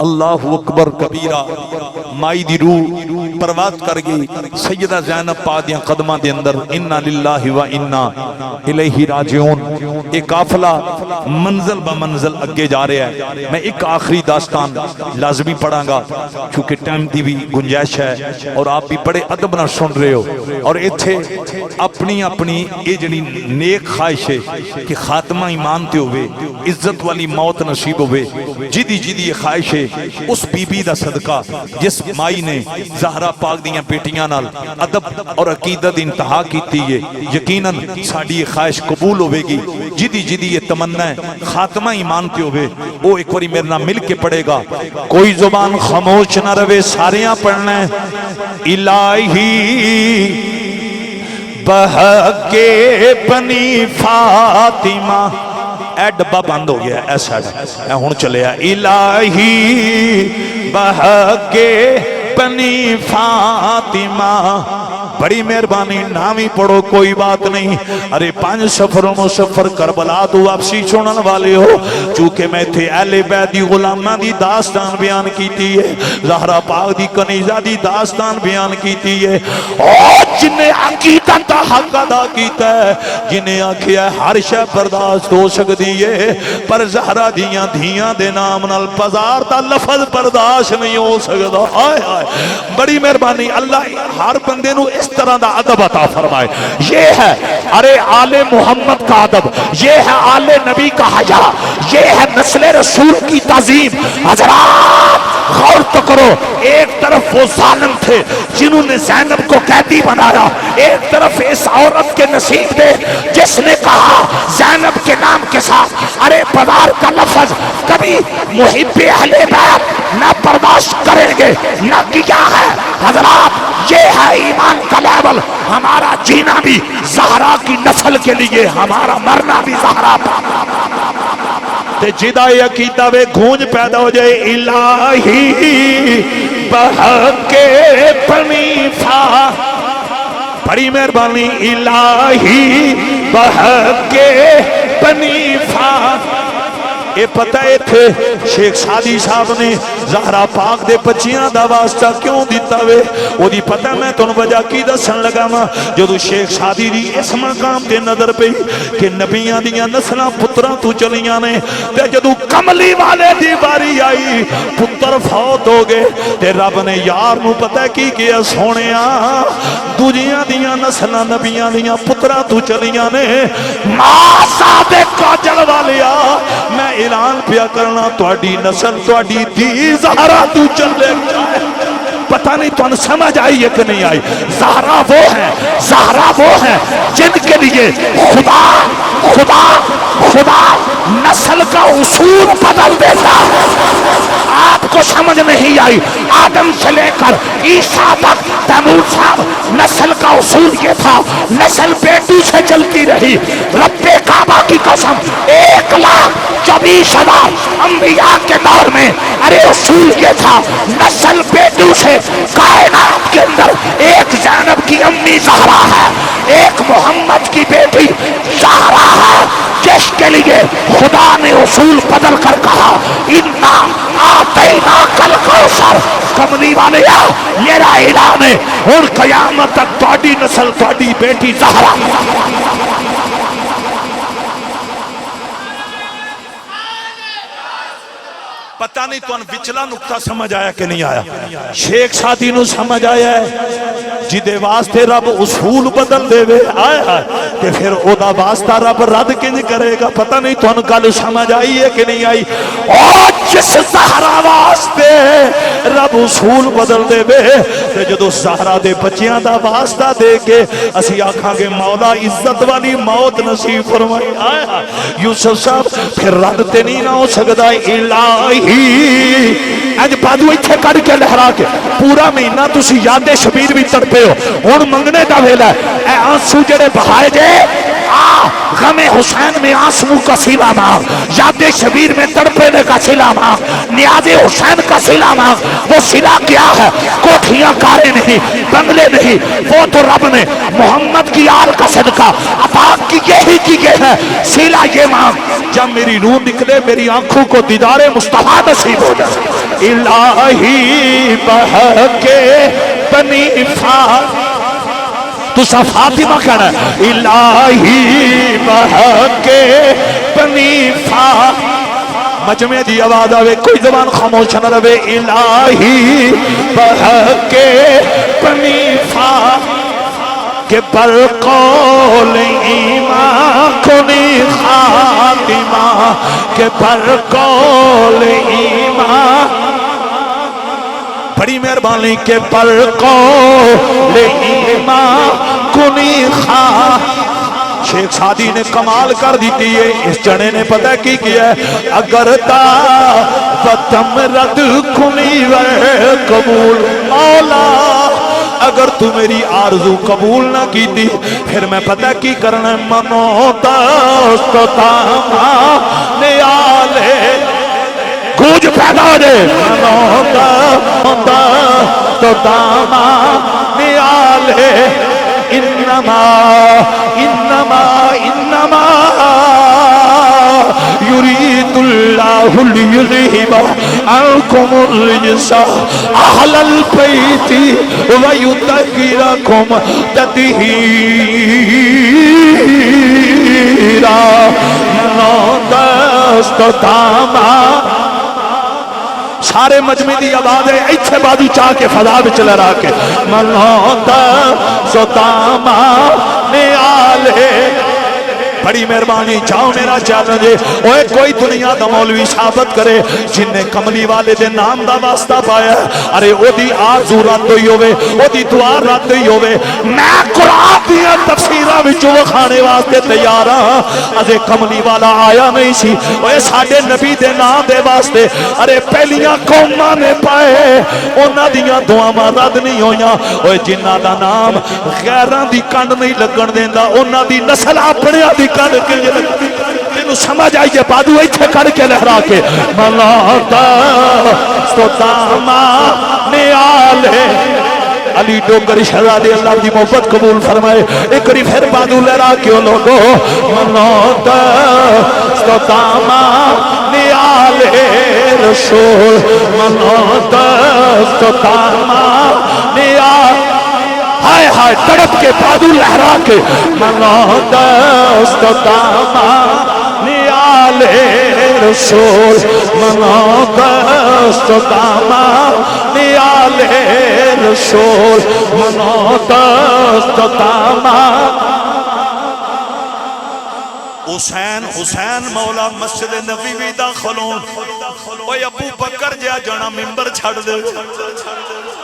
اللہ اکبر کبیرہ مائی دی روح پرواز کر گئی سیدہ زینب پاک دیاں قدماں دے اندر انا للہ و انا الیہ راجعون ایک قافلہ منزل بمنزل اگے جا رہا ہے میں ایک آخری داستان لازمی پڑھاں گا چونکہ ٹائم دی بھی گنجائش ہے اور آپ بھی بڑے ادب نہ سن رہے ہو اور ایتھے اپنی اپنی یہ جڑی نیک خواہش ہے کہ خاتمہ ایمان تے ہوئے عزت والی موت نصیب ہوئے جدی جدی یہ خواہش ہے اس بی بی دا صدقہ جس مائی نے زہرہ پاک دیاں بیٹیاں نال ادب اور عقیدت انتہا کیتی ہے یقیناً ساڑی یہ خواہش قبول ہوئے گی جدی جدی یہ تمنا ہے خاتمہ ایمان تے ہوئے وہ ایک واری میرے نام مل کے پڑھے گا کوئی زبان خاموش نہ رہے ساریاں پڑھنا ہے الہی بحق بنی فاطمہ اے ڈبہ بند ہو گیا ایسا اے ہون چلے الہی بحق بنی فاطمہ بڑی مہربانی نامی پڑھو کوئی بات نہیں ارے 5 سفر و مسفر کربلا تو واپسی چھوڑن والے ہو چونکہ میں تھے اہل بیت دی غلامہ دی داستان بیان کیتی ہے زہرہ پاک دی کنیزہ دی داستان بیان کیتی ہے اور جنہیں عقیدت دا حق ادا کیتا ہے جنہیں آکھیا ہے ہر شے برداشت ہو سکتی ہے پر زہرہ دیاں دھیاں دے نام نال پزار دا لفظ برداشت نہیں ہو سکتا آئے آئے بڑی مہربانی اللہ ہر بندے نو اس طرح دا ادب عطا فرمائے یہ ہے ارے آل محمد کا ادب یہ ہے آل نبی کا حیا یہ ہے نسل رسول کی تعظیم حضرات غور تو کرو ایک طرف وہ ظالم تھے جنہوں نے زینب کو قیدی بنایا ایک طرف اس عورت کے نصیب تھے جس نے کہا زینب کے نام کے ساتھ ارے پدار کا لفظ کبھی محب اہل بیت نہ برداشت کریں گے نہ کیا ہے حضرات یہ ہے ایمان کا لیول ہمارا جینا بھی زہرا کی نسل کے لیے ہمارا مرنا بھی زہرا تے جدا عقیدہ وے گونج پیدا ہو جائے الہی بحق بنی فا بڑی مہربانی الہی بحق بنی فا یہ پتہ ہے تھے شیخ سادی صاحب نے زہرا پاک دے بچیاں دا واسطہ کیوں دیتا وے وہ دی پتہ میں تن وجہ کی دسن لگا ماں جدو شیخ سادی دی اس مقام تے نظر پہ کہ نبیاں دیاں نسلاں پتراں تو چلیاں نے تے جدو کملی والے دی باری آئی پتر فوت ہو گئے تے رب نے یار نو پتہ کی کیا سونیاں دوجیاں دیاں نسلاں نبیاں دیاں پتراں تو چلیاں نے ماں صادق کاجل والیا میں اعلان پیا کرنا تواڈی نسل تواڈی دی زہرا تو چلے پتہ نہیں تو ان سمجھ آئی ہے کہ نہیں آئی زہرا وہ ہے زہرا وہ ہے جن کے لیے خدا خدا خدا نسل کا اصول بدل دیتا آپ کو سمجھ نہیں آئی آدم سے لے کر عیسیٰ تک تیمور صاحب نسل کا اصول یہ تھا نسل بیٹی سے چلتی رہی رب کعبہ کی قسم 1,24,000 انبیاء کے دور میں ارے اصول یہ تھا نسل بیٹی سے کائنات کے اندر ایک زینب کی امی زہرا ہے ایک محمد کی بیٹی زہرا ہے جس کے لیے خدا نے اصول بدل کر کہا اِنَّا آتَيْنَاكَ الْكَوْثَرَ کملی والے میرا اعلان ہے اور قیامت تک تواڈی نسل تواڈی بیٹی زہرا پتہ نہیں تو ان وچلا نقطہ سمجھ آیا کہ نہیں آیا شیخ سادی نو سمجھ آیا ہے جدے واسطے رب اصول بدل دے وے آیا کہ پھر او دا واسطہ رب رد کنج کرے گا پتہ نہیں تو ان گل سمجھ آئی ہے کہ نہیں آئی اور جس زہرا واسطے رب اصول بدل دے وے تے جدو زہرا دے بچیاں دا واسطہ دے کے اسی آکھاں گے مولا عزت والی موت نصیب فرمائی آیا یوسف صاحب پھر رد تے نہیں نہ ہو سکدا الہی اج بادو ایتھے کر کے لہرا کے پورا مہینہ تسی یاد شبیر بھی تڑپے ہو ہن منگنے دا ویلا اے آنسو جڑے بہائے جے غم حسین میں آنسو کا سیلا مانگ یاد شبیر میں تڑپنے کا سیلا مانگ نیاز حسین کا سیلا مانگ وہ سیلا کیا ہے کوٹھیاں کارے نہیں بنگلے نہیں وہ تو رب نے محمد کی آل کا صدقہ عطا کی یہی کی ہے سیلا یہ مانگ جب میری روح نکلے میری آنکھوں کو دیدار مصطفیٰ نصیب ہو جائے الہی بہکے بنی تو سا فاطمہ کہنا ہے الہی بہکے بنی مجمع دی آواز آوے کوئی زبان خاموش نہ رہے الہی بہکے بنی کہ پر قول ایمان کنی خاتمہ کہ پر قول ایمان بڑی مہربانی کے پر قول ایمان کنی خاتمہ شیخ سادی نے کمال کر دیتی ہے اس جنے نے پتہ کی کیا ہے اگر تا فتم رد کنی وے قبول مولا اگر تو میری آرزو قبول نہ کی تھی پھر میں پتہ کی کرنا منو دست تاما نیالے گوج پیدا ہو جائے منو دست تاما نیالے انما يريد الله ليذهب عنكم الرجس أهل البيت ويطهركم تطهيرا سارے مجمع دی آواز ہے ایتھے بازو چاہ کے فضا وچ لہرا کے ملوتا سوتاما نیالے بڑی مہربانی چاہو میرا چیلنج ہے اوے کوئی دنیا دا مولوی ثابت کرے جن نے کملی والے دے نام دا واسطہ پایا ارے او دی آرزو رد ہوئی ہوئے او دی دعا رد ہوئی ہوئے میں قرآن دیا تفسیرہ وچوں کھانے واسطے تیار ہاں ازے کملی والا آیا نہیں سی اوے ساڈے نبی دے نام دے واسطے ارے پہلیاں قوماں نے پائے انہاں دیاں دعاواں رد نہیں ہویاں اوے جنہاں دا نام غیراں دی کنڈ نہیں لگن دیندا انہاں دی نسل اپنیاں دی کر کے تینوں سمجھ آئیے بادو ایتھے کر کے لہرا کے ملاتا ستاما نیالے علی ڈوگر شہزادے اللہ دی محبت قبول فرمائے ایک بار پھر بادو لہرا کیوں لوگو منوت استدامہ نیال رسول منوت استدامہ نیال ہائے ہائے تڑپ کے بادو لہرا کے منوت استدامہ نیال رسول منوت استدامہ نیال رسول منوت استدامہ حسین مولا مسجد نبوی داخلون اوے ابو بکر جا جانا ممبر چھڑ دے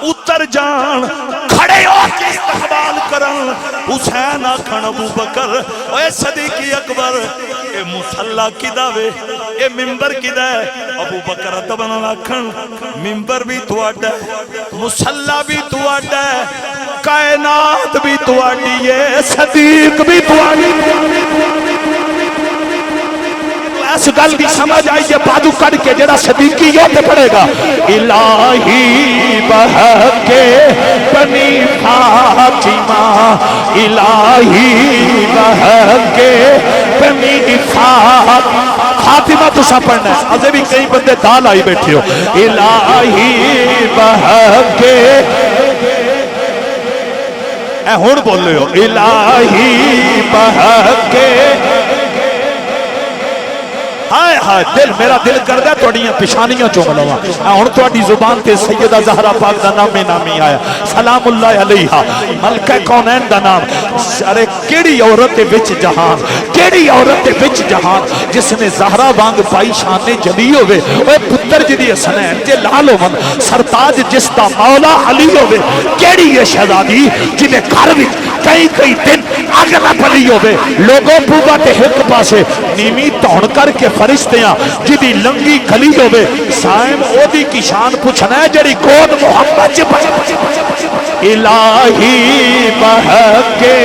اتر جان کھڑے ہو کے استقبال کرن حسین آکھن ابو بکر اوے صدیقی اکبر اے مصلی کدا وے اے ممبر کدا ہے ابو بکر ادبن آکھن ممبر بھی تواڈا ہے مصلی بھی تواڈا ہے کائنات بھی تواڈی ہے صدیق بھی تواڈی اس گل کی سمجھ آئیے بادو کڑ کے جڑا صدیقی یوتے پڑے گا الہی بہکے بنی فاطمہ الہی بہکے بنی فاطمہ تو سا پڑھنا ہے آجے بھی کئی بندے دال آئی بیٹھے ہو الہی بہکے اے ہون بول لے ہو الہی بہکے ہائے ہائے دل میرا دل کر گیا توڑیاں پشانیاں چوم لوا ہن توڑی زبان تے سیدہ زہرا پاک دا نام نامی آیا سلام اللہ علیہا ملکہ کونین دا نام ارے کیڑی عورت وچ جہان کیڑی عورت وچ جہان جس نے زہرا وانگ پائی شان جلی ہوئے اوے پتر جدی حسنین جے لال ہون سرتاج جس دا مولا علی ہوئے کیڑی یہ شہزادی جنہیں گھر وچ کئی دن اگ نہ پلی ہوئے لوگوں پوبا تے ایک پاسے نیمی تون کر کے فرشتیاں جدی لنگی گلی ہوئے سائم او دی کی شان پوچھنا ہے جڑی گود محمد چ الہی بہکے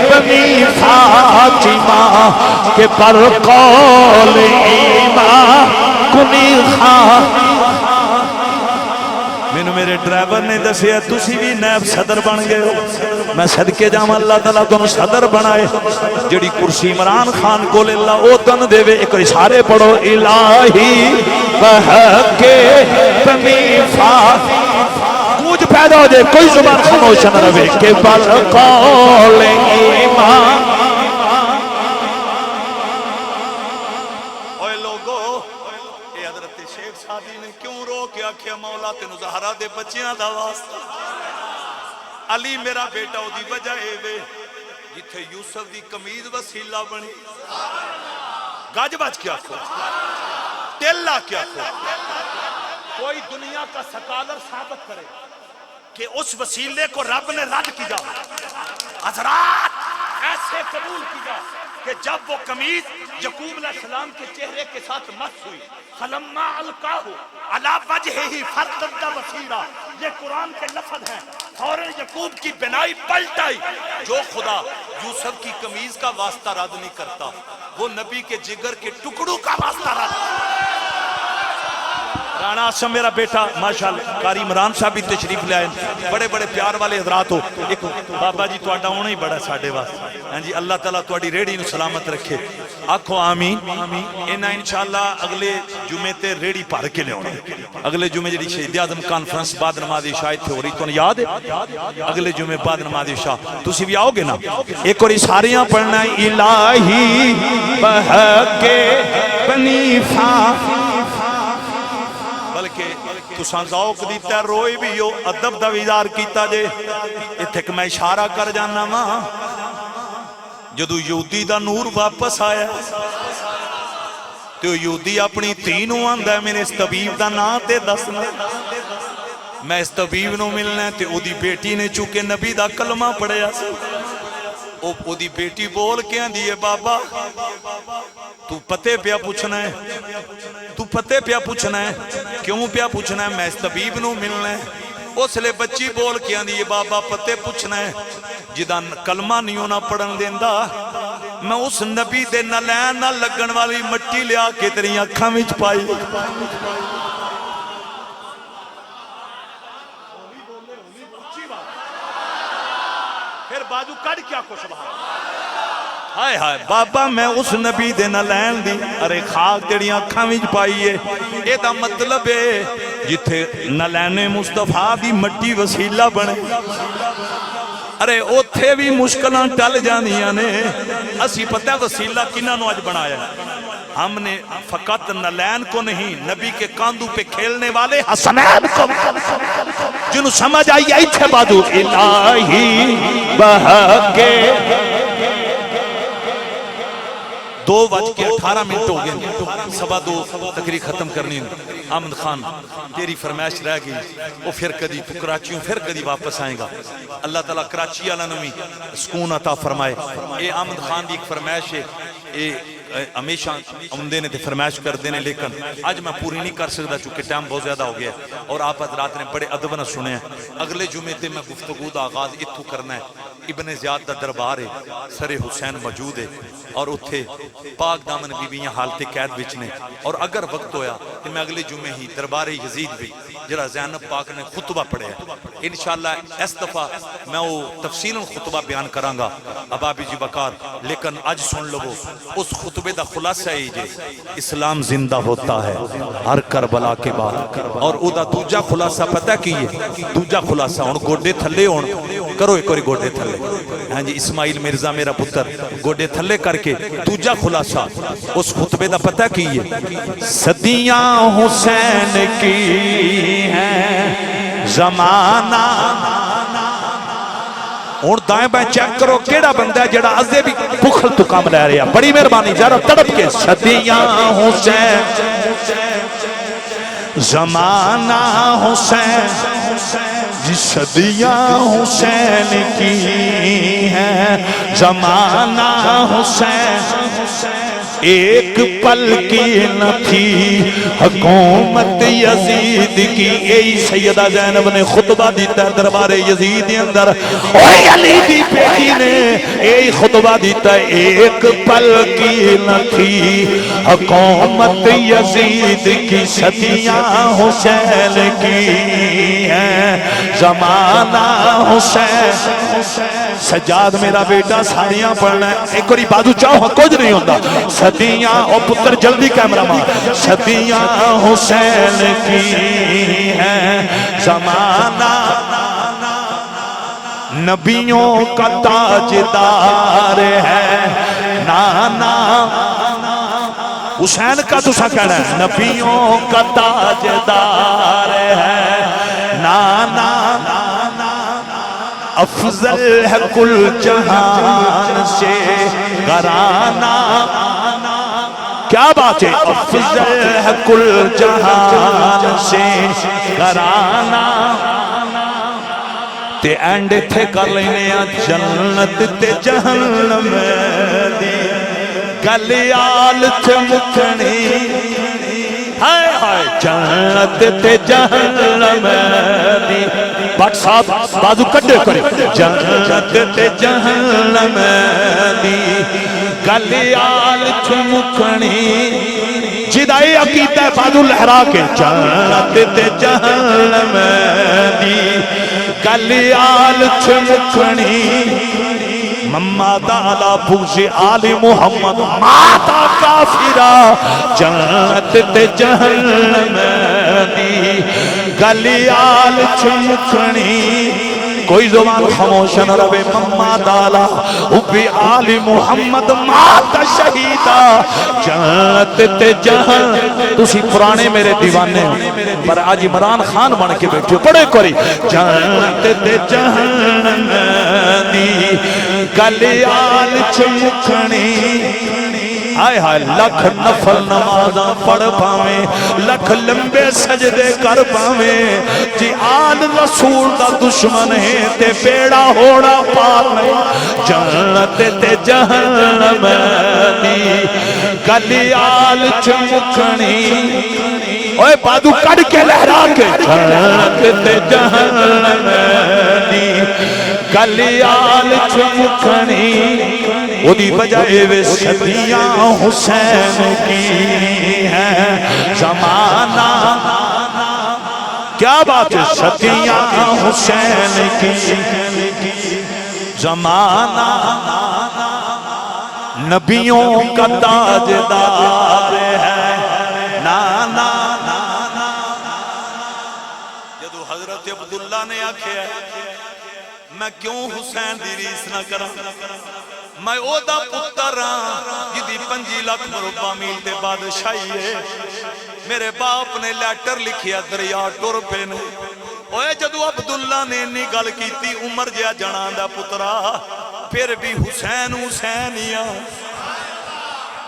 بنی فاطمہ کے پر قول ایمان کنی خواہ میں میرے ڈرائیور نے دسیا تسی بھی نیب صدر بن گئے ہو میں صدقے جاما اللہ تعالیٰ تم صدر بنائے جڑی کرسی عمران خان کو لے اللہ او تن دے وے ایک اشارے پڑھو الہی بہکے بنی فاطمہ کوج پیدا ہو جائے کوئی زبان خاموش نہ رہے کہ پر قول ایمان مولا تینو زہرا دے بچیاں دا واسطہ علی میرا بیٹا او دی وجہ اے وے جتھے یوسف دی قمیض وسیلہ بنی گاج بچ کیا کھو تیلہ کیا کھو کوئی دنیا کا سکالر ثابت کرے کہ اس وسیلے کو رب نے رد کیا حضرات ایسے قبول کیا کہ جب وہ قمیض یعقوب علیہ السلام کے چہرے کے ساتھ مس ہوئی فلما القاہ علی وجہہ فرتد بصیرا یہ قرآن کے لفظ ہیں فوراً یعقوب کی بنائی پلٹ آئی جو خدا یوسف کی قمیض کا واسطہ رد نہیں کرتا وہ نبی کے جگر کے ٹکڑوں کا واسطہ رد رانا آسم میرا بیٹا ماشاءاللہ قاری عمران صاحب بھی تشریف لے آئے بڑے بڑے پیار والے حضرات ہو ایک بابا جی تو ہونا ہی بڑا ساڑھے واسطے ہاں جی اللہ تعالیٰ تواڈی ریڑی نو سلامت رکھے آکھو آمین انہاں انشاءاللہ اگلے جمعے تے ریڑی پار کے لے ہونا اگلے جمعے جڑی شہید اعظم کانفرنس بعد نماز عشاء تھے ہو رہی تو یاد ہے اگلے جمعے بعد نماز عشاء تسی بھی آؤ گے نا ایک اور ساریاں پڑھنا ہے الہی بہکے بنی بلکہ تساں ذوق دیتا روئی بھی ہو ادب دا ویزار کیتا جے اتھے میں اشارہ کر جانا ماں جدو یہودی دا نور واپس آیا تو یہودی اپنی تینوں آندہ ہے میرے اس طبیب دا نا تے دسنا میں اس طبیب نو ملنا ہے تے او دی بیٹی نے چونکہ نبی دا کلمہ پڑھیا او دی بیٹی بول کے آندھی بابا تو پتے پیا پوچھنا ہے تو پتے پیا پوچھنا ہے کیوں پیا پوچھنا ہے میں اس طبیب نو ملنا ہے اس لئے بچی بول کے آندھی بابا پتے پوچھنا ہے جدہ کلمہ نہیں ہونا پڑھن دیندہ میں اس نبی دے نہ لین نہ لگن والی مٹی لیا کے تیری اکھاں وچ پائی بازو کڑ کیا کو سبحان ہائے ہائے بابا میں اس نبی دے نہ لین دی ارے خاک جڑیاں اکھاں وچ پائیے اے دا مطلب ہے جتھے نہ لینے مصطفیٰ دی مٹی وسیلہ بنے ارے اوتھے بھی مشکلاں ٹل جاندیاں نے اسی پتہ وسیلہ کنہاں نو اج بنایا ہم نے فقط نلین کو نہیں نبی کے کاندھوں پہ کھیلنے والے حسنین کو جنہوں سمجھ آئی آئی تھے بادو الہی بہکے 2:18 ہو گئے 2:15 تقریر ختم کرنی آمد خان تیری فرمائش رہ گئی وہ پھر کدی تو کراچیوں پھر کدی واپس آئیں گا اللہ تعالیٰ کراچی والا نمی سکون عطا فرمائے اے آمد خان دی ایک فرمائش ہے اے ہمیشہ عمدے نے فرمائش کر دینے لیکن آج میں پوری نہیں کر سکتا چونکہ ٹائم بہت زیادہ ہو گیا اور آپ حضرات نے بڑے ادب نہ سنے ہیں اگلے جمعے تے میں گفتگو دا آغاز اتھو کرنا ہے ابن زیاد دا دربار ہے سر حسین موجود ہے اور اتھے پاک دامن بیویاں حالت قید وچ نے اور اگر وقت ہویا تو میں اگلے جمعے ہی دربار یزید بھی جرا زینب پاک نے خطبہ پڑھے ہیں انشاءاللہ اس دفعہ میں وہ تفصیل خطبہ بیان کروں گا ابابی جی بکار لیکن آج سن لو اس خطبے دا خلاصہ ہے جے اسلام زندہ ہوتا ہے ہر کربلا کے بعد اور او دا دوجا خلاصہ پتہ کی ہے دوجا خلاصہ ہن گوڈے تھلے ہون کرو ایک اور گوڈے تھلے ہاں جی اسماعیل مرزا میرا پتر گوڈے تھلے کر کے دوجا خلاصہ اس خطبے دا پتہ کی ہے صدیاں حسین کی ہیں زمانہ اور دائیں بائیں چیک کرو کیڑا بندہ ہے جڑا ازے بھی بخل تو کام لے رہے ہیں بڑی مہربانی ذرا تڑپ کے صدیاں حسین زمانہ حسین جی صدیاں حسین کی ہیں زمانہ حسین ایک پل کی نہ تھی حکومت یزید کی یہی سیدہ زینب نے خطبہ دیتا ہے دربار یزید اندر اوہ علی دی بیٹی نے یہی خطبہ دیتا ہے ایک پل کی نہ تھی حکومت یزید کی صدیاں حسین کی ہیں زمانہ حسین سجاد میرا بیٹا ساریاں پڑھنا ہے ایک اور بازو چاہو کچھ نہیں ہوتا صدیاں او پتر جلدی کیمرہ ماں صدیاں حسین کی ہیں زمانہ نبیوں کا تاجدار ہے نانا حسین کا تسا کہنا ہے نبیوں کا تاجدار ہے نانا افضل ہے کل جہان سے گھرانہ کیا بات ہے افضل ہے کل جہان سے گھرانہ تے اینڈ تھے کر لینے جنت تے جہنم دی گلیال تھے مکھنی ہائے ہائے جنت تے جہنم دی بٹ صاحب بازو کٹے کرے جنت تے جہنم دی گلیال چمکھنی جدائی عقیدہ بازو لہرا کے جنت تے جہنم دی گلیال چمکھنی مما دالا بغض آل محمد ماتا کافرہ جنت تے جہنم دی گلیال چمکھنی کوئی زبان خاموش نہ رہے مما دالا ابی آل محمد مات شہیدہ جنت تے جہن تسی پرانے میرے دیوانے پر آج عمران خان بن کے بیٹھے پڑھے کوئی جنت تے جہن دی گلیال چمکھنی آئے ہائے لکھ نفل نمازاں پڑھ پاویں لکھ لمبے سجدے کر پاویں جی آل رسول دا دشمن ہے تے بیڑا ہوڑا پار نہیں جنت تے جہنم دی گلیال چمکھنی اوے بادو کڑ کے لہرا کے جنت تے جہنم دی گلیال چمکھنی وہ دی بجائے وہ صدیاں حسین کی ہیں زمانہ کیا بات ہے صدیاں حسین کی زمانہ نبیوں کا تاجدار ہے نانا جدو حضرت عبداللہ نے آکھیا میں کیوں حسین دی ریس نہ کرا میں او دا پتر ہاں جدی 5 لاکھ مربع میل دے بادشاہی ہے میرے باپ نے لیٹر لکھیا دریا ٹر پے نے اوے جدو عبداللہ نے انی گل کیتی عمر جیا جنان دا پترا پھر بھی حسین حسینیاں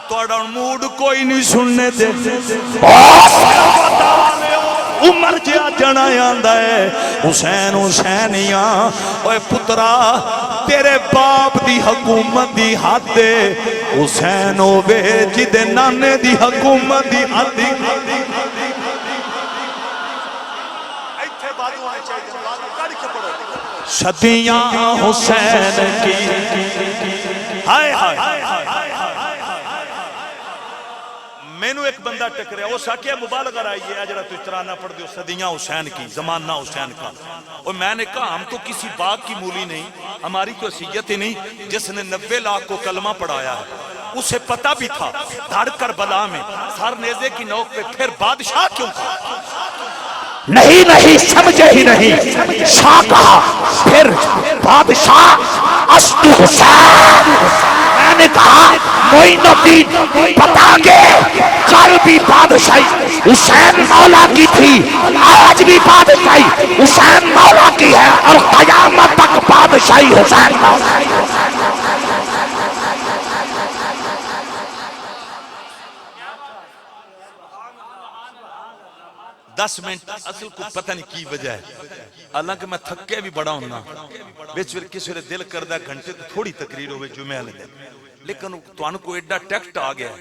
توڑا موڈ کوئی نہیں سننے دے عمر جیا جنا آندا ہے حسین حسینیاں اوے پترا تیرے باپ دی حکومت دی حد حسین ہوے جدے نانے دی حکومت دی حد صدیاں حسین کی ہائے ہائے مینو ایک بندہ ٹکریا وہ ساکیہ مبالغہ رہی ہے اجرہ تو اترانہ پڑھ دیو صدیاں حسین کی زمانہ حسین کا اور میں نے کہا ہم تو کسی باغ کی مولی نہیں ہماری تو حیثیت ہی نہیں جس نے 90 لاکھ کو کلمہ پڑھایا ہے اسے پتہ بھی تھا دھڑ کربلا میں سر نیزے کی نوک پہ پھر بادشاہ کیوں تھا نہیں سمجھے ہی نہیں شاہ کہا پھر بادشاہ اسد حسین میں نے کہا معین الدین بتا گے کل بھی بادشاہی حسین مولا کی تھی آج بھی بادشاہی حسین مولا کی ہے اور قیامت تک بادشاہی حسین مولا کی ہے 10 منٹ اصل کو پتہ نہیں کی وجہ ہے حالانکہ میں تھکے بھی بڑا ہوں نا بیچ پھر کسی نے دل کردہ گھنٹے تو تھوڑی تقریر ہوئے جمعہ لے دے لیکن تو انہوں کو ایڈا ٹیکٹ آ گیا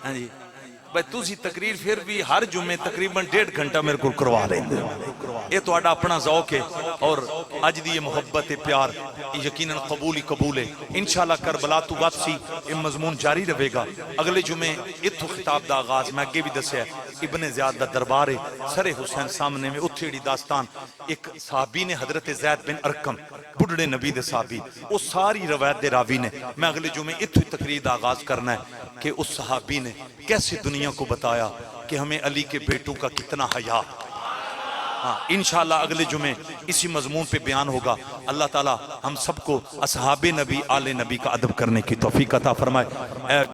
ہاں جی بھائی تُسی تقریر پھر بھی ہر جمعے تقریباً 1.5 گھنٹہ میرے کو کروا لیں دے یہ تو آڈا اپنا ذوق ہے اور آج دی یہ محبت پیار یقیناً قبول ہے انشاءاللہ کربلا تو واپسی یہ مضمون جاری رہے گا اگلے جمعے اتھو خطاب دا آغاز میں آگے بھی دسیا ابن زیاد دا دربار ہے سر حسین سامنے میں اتھیڑی داستان ایک صحابی نے حضرت زید بن ارکم بڑھڑے نبی دے صحابی وہ ساری روایت دے راوی نے میں اگلے جمعے اتھو تقریر دا آغاز کرنا ہے کہ اس صحابی نے کیسے دنیا کو بتایا کہ ہمیں علی کے بیٹوں کا کتنا حیا ہاں انشاءاللہ اگلے جمعے اسی مضمون پہ بیان ہوگا اللہ تعالی ہم سب کو اصحاب نبی آل نبی کا ادب کرنے کی توفیق عطا فرمائے